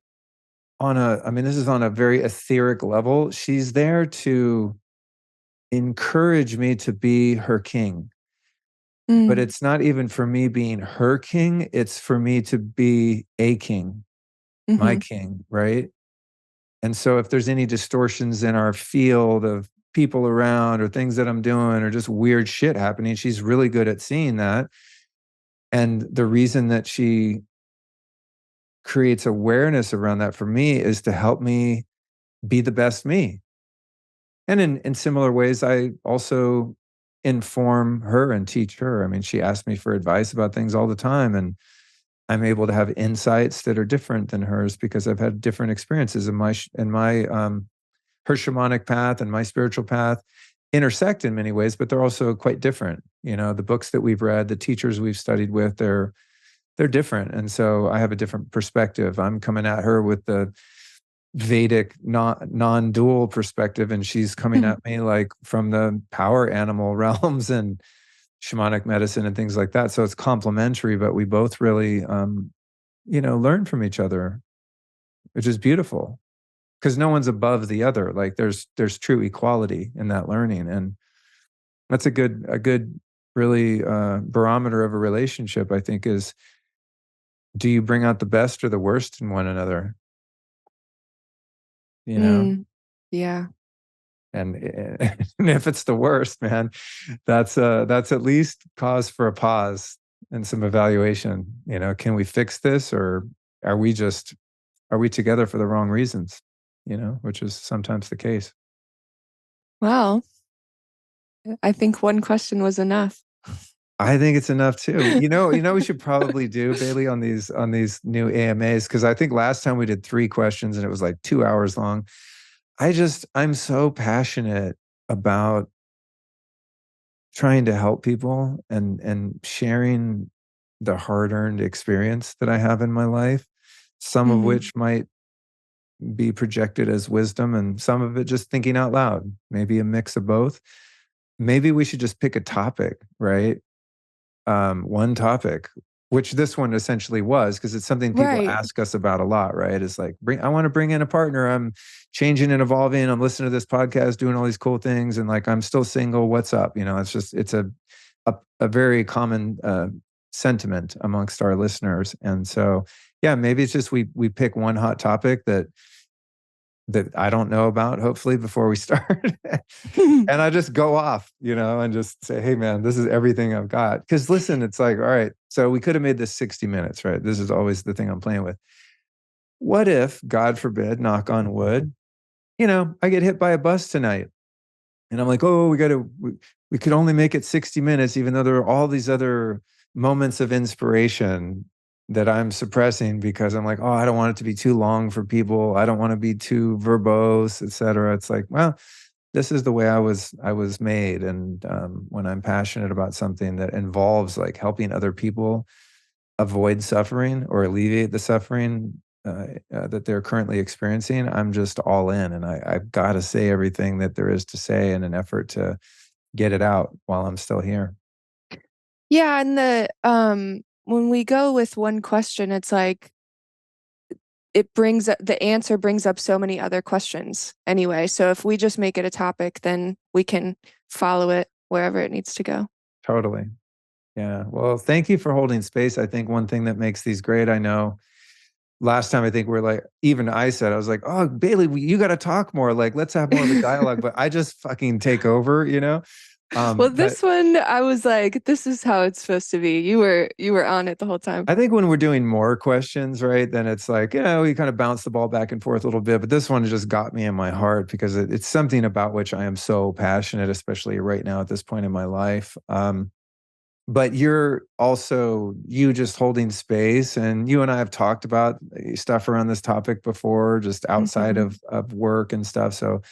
I mean, this is on a very etheric level. She's there to encourage me to be her king. But it's not even for me being her king. It's for me to be a king, my king, right? And so if there's any distortions in our field of people around or things that I'm doing or just weird shit happening, she's really good at seeing that. And the reason that she creates awareness around that for me is to help me be the best me. And in similar ways, I also inform her and teach her. I mean, she asks me for advice about things all the time, and I'm able to have insights that are different than hers because I've had different experiences in her shamanic path and my spiritual path intersect in many ways, but they're also quite different. The books that we've read, the teachers we've studied with, they're different. And so I have a different perspective. I'm coming at her with the Vedic non-dual perspective, and she's coming at me like from the power animal realms. And shamanic medicine and things like that. So it's complementary, but we both really, learn from each other, which is beautiful because no one's above the other. Like there's true equality in that learning. And that's a good really barometer of a relationship, I think, is do you bring out the best or the worst in one another? You know?
Yeah.
And, and if it's the worst, man, that's at least cause for a pause and some evaluation. Can we fix this, or are we together for the wrong reasons? Which is sometimes the case.
Well, I think one question was enough.
I think it's enough too. We should probably do, Bailey, on these new AMAs, because I think last time we did 3 questions and it was like 2 hours long. I'm so passionate about trying to help people and sharing the hard-earned experience that I have in my life, some of which might be projected as wisdom and some of it just thinking out loud, maybe a mix of both. Maybe we should just pick a topic, right? One topic, which this one essentially was, because it's something people
Right.
ask us about a lot, right? It's like, I want to bring in a partner. I'm changing and evolving. I'm listening to this podcast, doing all these cool things. And like, I'm still single. What's up? It's a very common sentiment amongst our listeners. And so, yeah, maybe it's just we pick one hot topic that I don't know about, hopefully, before we start. And I just go off, and just say, hey, man, this is everything I've got. Because listen, it's like, all right, so we could have made this 60 minutes, right? This is always the thing I'm playing with. What if, God forbid, knock on wood, I get hit by a bus tonight. And I'm like, oh, we could only make it 60 minutes, even though there are all these other moments of inspiration that I'm suppressing because I'm like, oh, I don't want it to be too long for people. I don't want to be too verbose, et cetera. It's like, well, this is the way I was made. And when I'm passionate about something that involves like helping other people avoid suffering or alleviate the suffering that they're currently experiencing, I'm just all in. And I've got to say everything that there is to say in an effort to get it out while I'm still here.
Yeah. And when we go with one question, it's like, the answer brings up so many other questions anyway. So if we just make it a topic, then we can follow it wherever it needs to go.
Totally. Yeah. Well, thank you for holding space. I think one thing that makes these great, I know last time, I think we're like, even I said, I was like, oh, Bailey, you got to talk more. Like, let's have more of a dialogue, but I just fucking take over,
Well, this one, I was like, this is how it's supposed to be. You were on it the whole time.
I think when we're doing more questions, right, then it's like, we kind of bounce the ball back and forth a little bit. But this one just got me in my heart because it's something about which I am so passionate, especially right now at this point in my life. But you're also, you just holding space, and you and I have talked about stuff around this topic before, just outside of work and stuff. So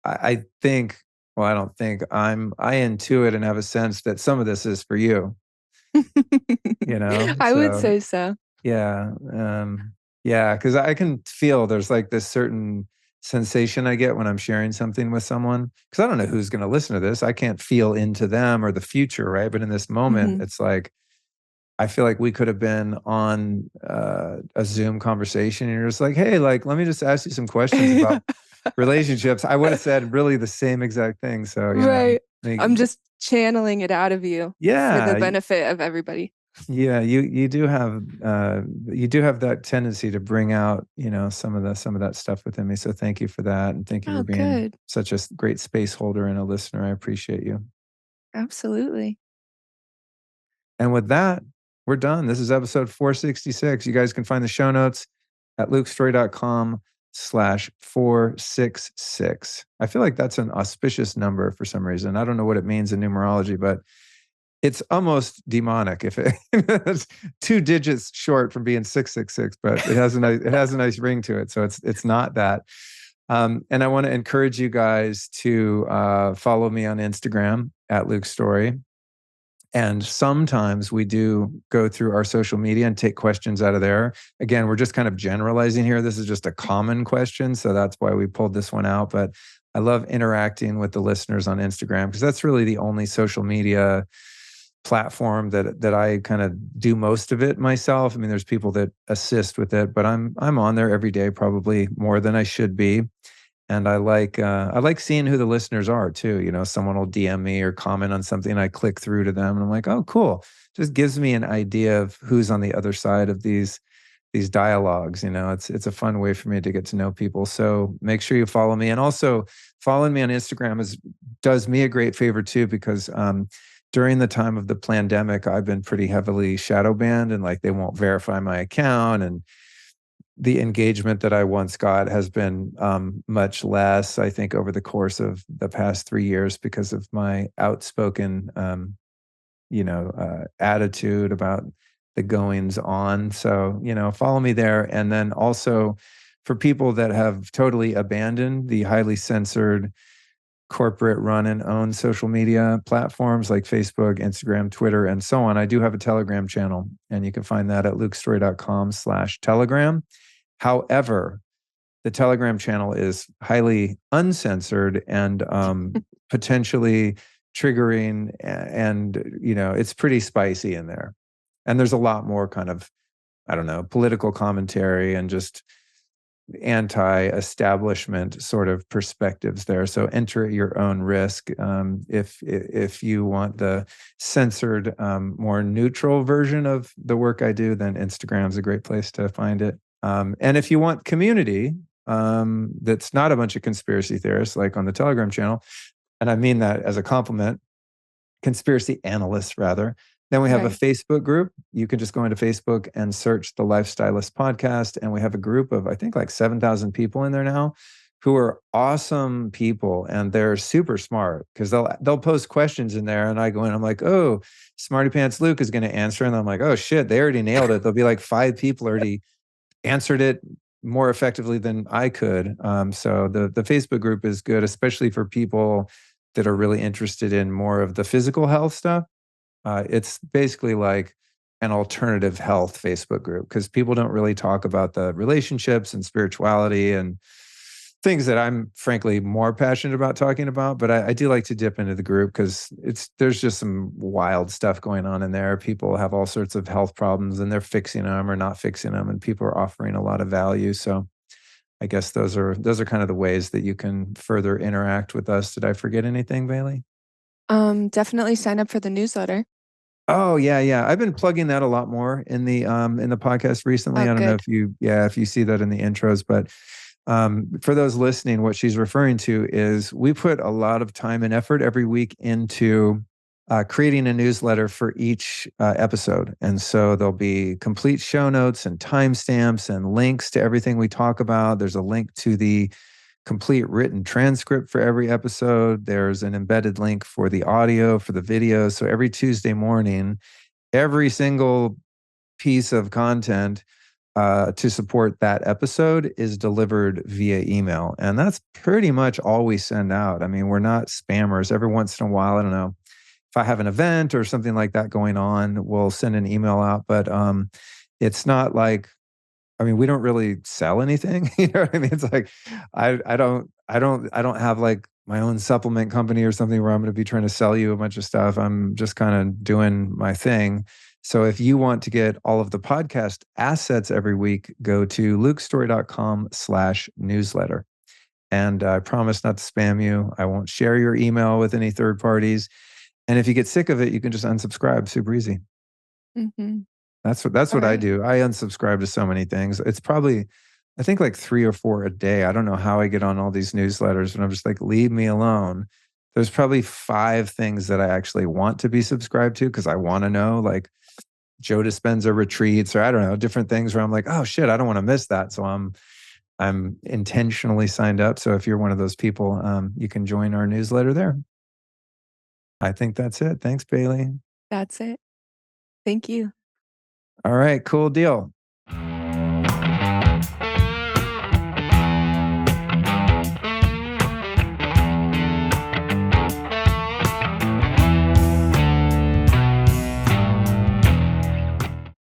I think, well, I don't think, I intuit and have a sense that some of this is for you.
I would say so.
Yeah. Yeah. Cause I can feel there's like this certain sensation I get when I'm sharing something with someone. Cause I don't know who's going to listen to this. I can't feel into them or the future. Right. But in this moment, it's like, I feel like we could have been on a Zoom conversation and you're just like, hey, like, let me just ask you some questions about relationships. I would have said really the same exact thing. So,
right. I'm just channeling it out of you.
Yeah.
For the benefit of everybody.
Yeah, you do have that tendency to bring out, some of that stuff within me. So thank you for that. And thank you for being such a great space holder and a listener. I appreciate you.
Absolutely.
And with that, we're done. This is episode 466. You guys can find the show notes at lukestory.com/466. I feel like that's an auspicious number for some reason. I don't know what it means in numerology, but it's almost demonic if it's 2 digits short from being 666, but it has a nice ring to it. So it's not that. And I want to encourage you guys to follow me on Instagram at Luke Story. And sometimes we do go through our social media and take questions out of there. Again, we're just kind of generalizing here. This is just a common question. So that's why we pulled this one out. But I love interacting with the listeners on Instagram because that's really the only social media platform that I kind of do most of it myself. I mean, there's people that assist with it, but I'm on there every day, probably more than I should be. And I like seeing who the listeners are too. You know, someone will DM me or comment on something, I click through to them, and I'm like, oh, cool. Just gives me an idea of who's on the other side of these dialogues. You know, it's a fun way for me to get to know people. So make sure you follow me, and also following me on Instagram is does me a great favor too, because during the time of the pandemic, I've been pretty heavily shadow banned, and like they won't verify my account, and the engagement that I once got has been much less, I think, over the course of the past 3 years because of my outspoken, attitude about the goings on. So, you know, follow me there. And then also for people that have totally abandoned the highly censored corporate run and owned social media platforms like Facebook, Instagram, Twitter, and so on, I do have a Telegram channel, and you can find that at lukestory.com/Telegram. However, the Telegram channel is highly uncensored and potentially triggering, and you know, it's pretty spicy in there. And there's a lot more kind of, I don't know, political commentary and just anti-establishment sort of perspectives there. So enter at your own risk. If you want the censored, more neutral version of the work I do, then Instagram's a great place to find it. And if you want community, that's not a bunch of conspiracy theorists like on the Telegram channel, and I mean that as a compliment, conspiracy analysts rather. Then we have a
Right.
Facebook group. You can just go into Facebook and search the Lifestylist Podcast. And we have a group of, I think, like 7,000 people in there now who are awesome people. And they're super smart because they'll post questions in there. And I go in, I'm like, oh, Smarty Pants Luke is going to answer. And I'm like, oh shit, they already nailed it. There'll be like 5 people already answered it more effectively than I could. So the Facebook group is good, especially for people that are really interested in more of the physical health stuff. It's basically like an alternative health Facebook group because people don't really talk about the relationships and spirituality and things that I'm frankly more passionate about talking about. But I do like to dip into the group because there's just some wild stuff going on in there. People have all sorts of health problems and they're fixing them or not fixing them, and people are offering a lot of value. So I guess those are kind of the ways that you can further interact with us. Did I forget anything, Bailey?
Definitely sign up for the newsletter.
Oh yeah, yeah. I've been plugging that a lot more in the podcast recently.
Oh,
I don't know
good.
if you see that in the intros, but for those listening, what she's referring to is we put a lot of time and effort every week into creating a newsletter for each episode. And so there'll be complete show notes and timestamps and links to everything we talk about. There's a link to the complete written transcript for every episode. There's an embedded link for the audio, for the video. So every Tuesday morning, every single piece of content to support that episode is delivered via email. And that's pretty much all we send out. I mean, we're not spammers. Every once in a while, I don't know, if I have an event or something like that going on, we'll send an email out. But it's not like, I mean, we don't really sell anything. You know what I mean? It's like I don't have like my own supplement company or something where I'm going to be trying to sell you a bunch of stuff. I'm just kind of doing my thing. So if you want to get all of the podcast assets every week, go to lukestory.com/newsletter. And I promise not to spam you. I won't share your email with any third parties. And if you get sick of it, you can just unsubscribe. Super easy.
Mm-hmm.
That's what
All
I
right.
do. I unsubscribe to so many things. It's probably, I think, like 3 or 4 a day. I don't know how I get on all these newsletters, and I'm just like, leave me alone. There's probably 5 things that I actually want to be subscribed to because I want to know, like Joe Dispenza retreats, or I don't know, different things where I'm like, oh shit, I don't want to miss that. So I'm intentionally signed up. So if you're one of those people, you can join our newsletter there. I think that's it. Thanks, Bailey.
That's it. Thank you.
All right, cool deal.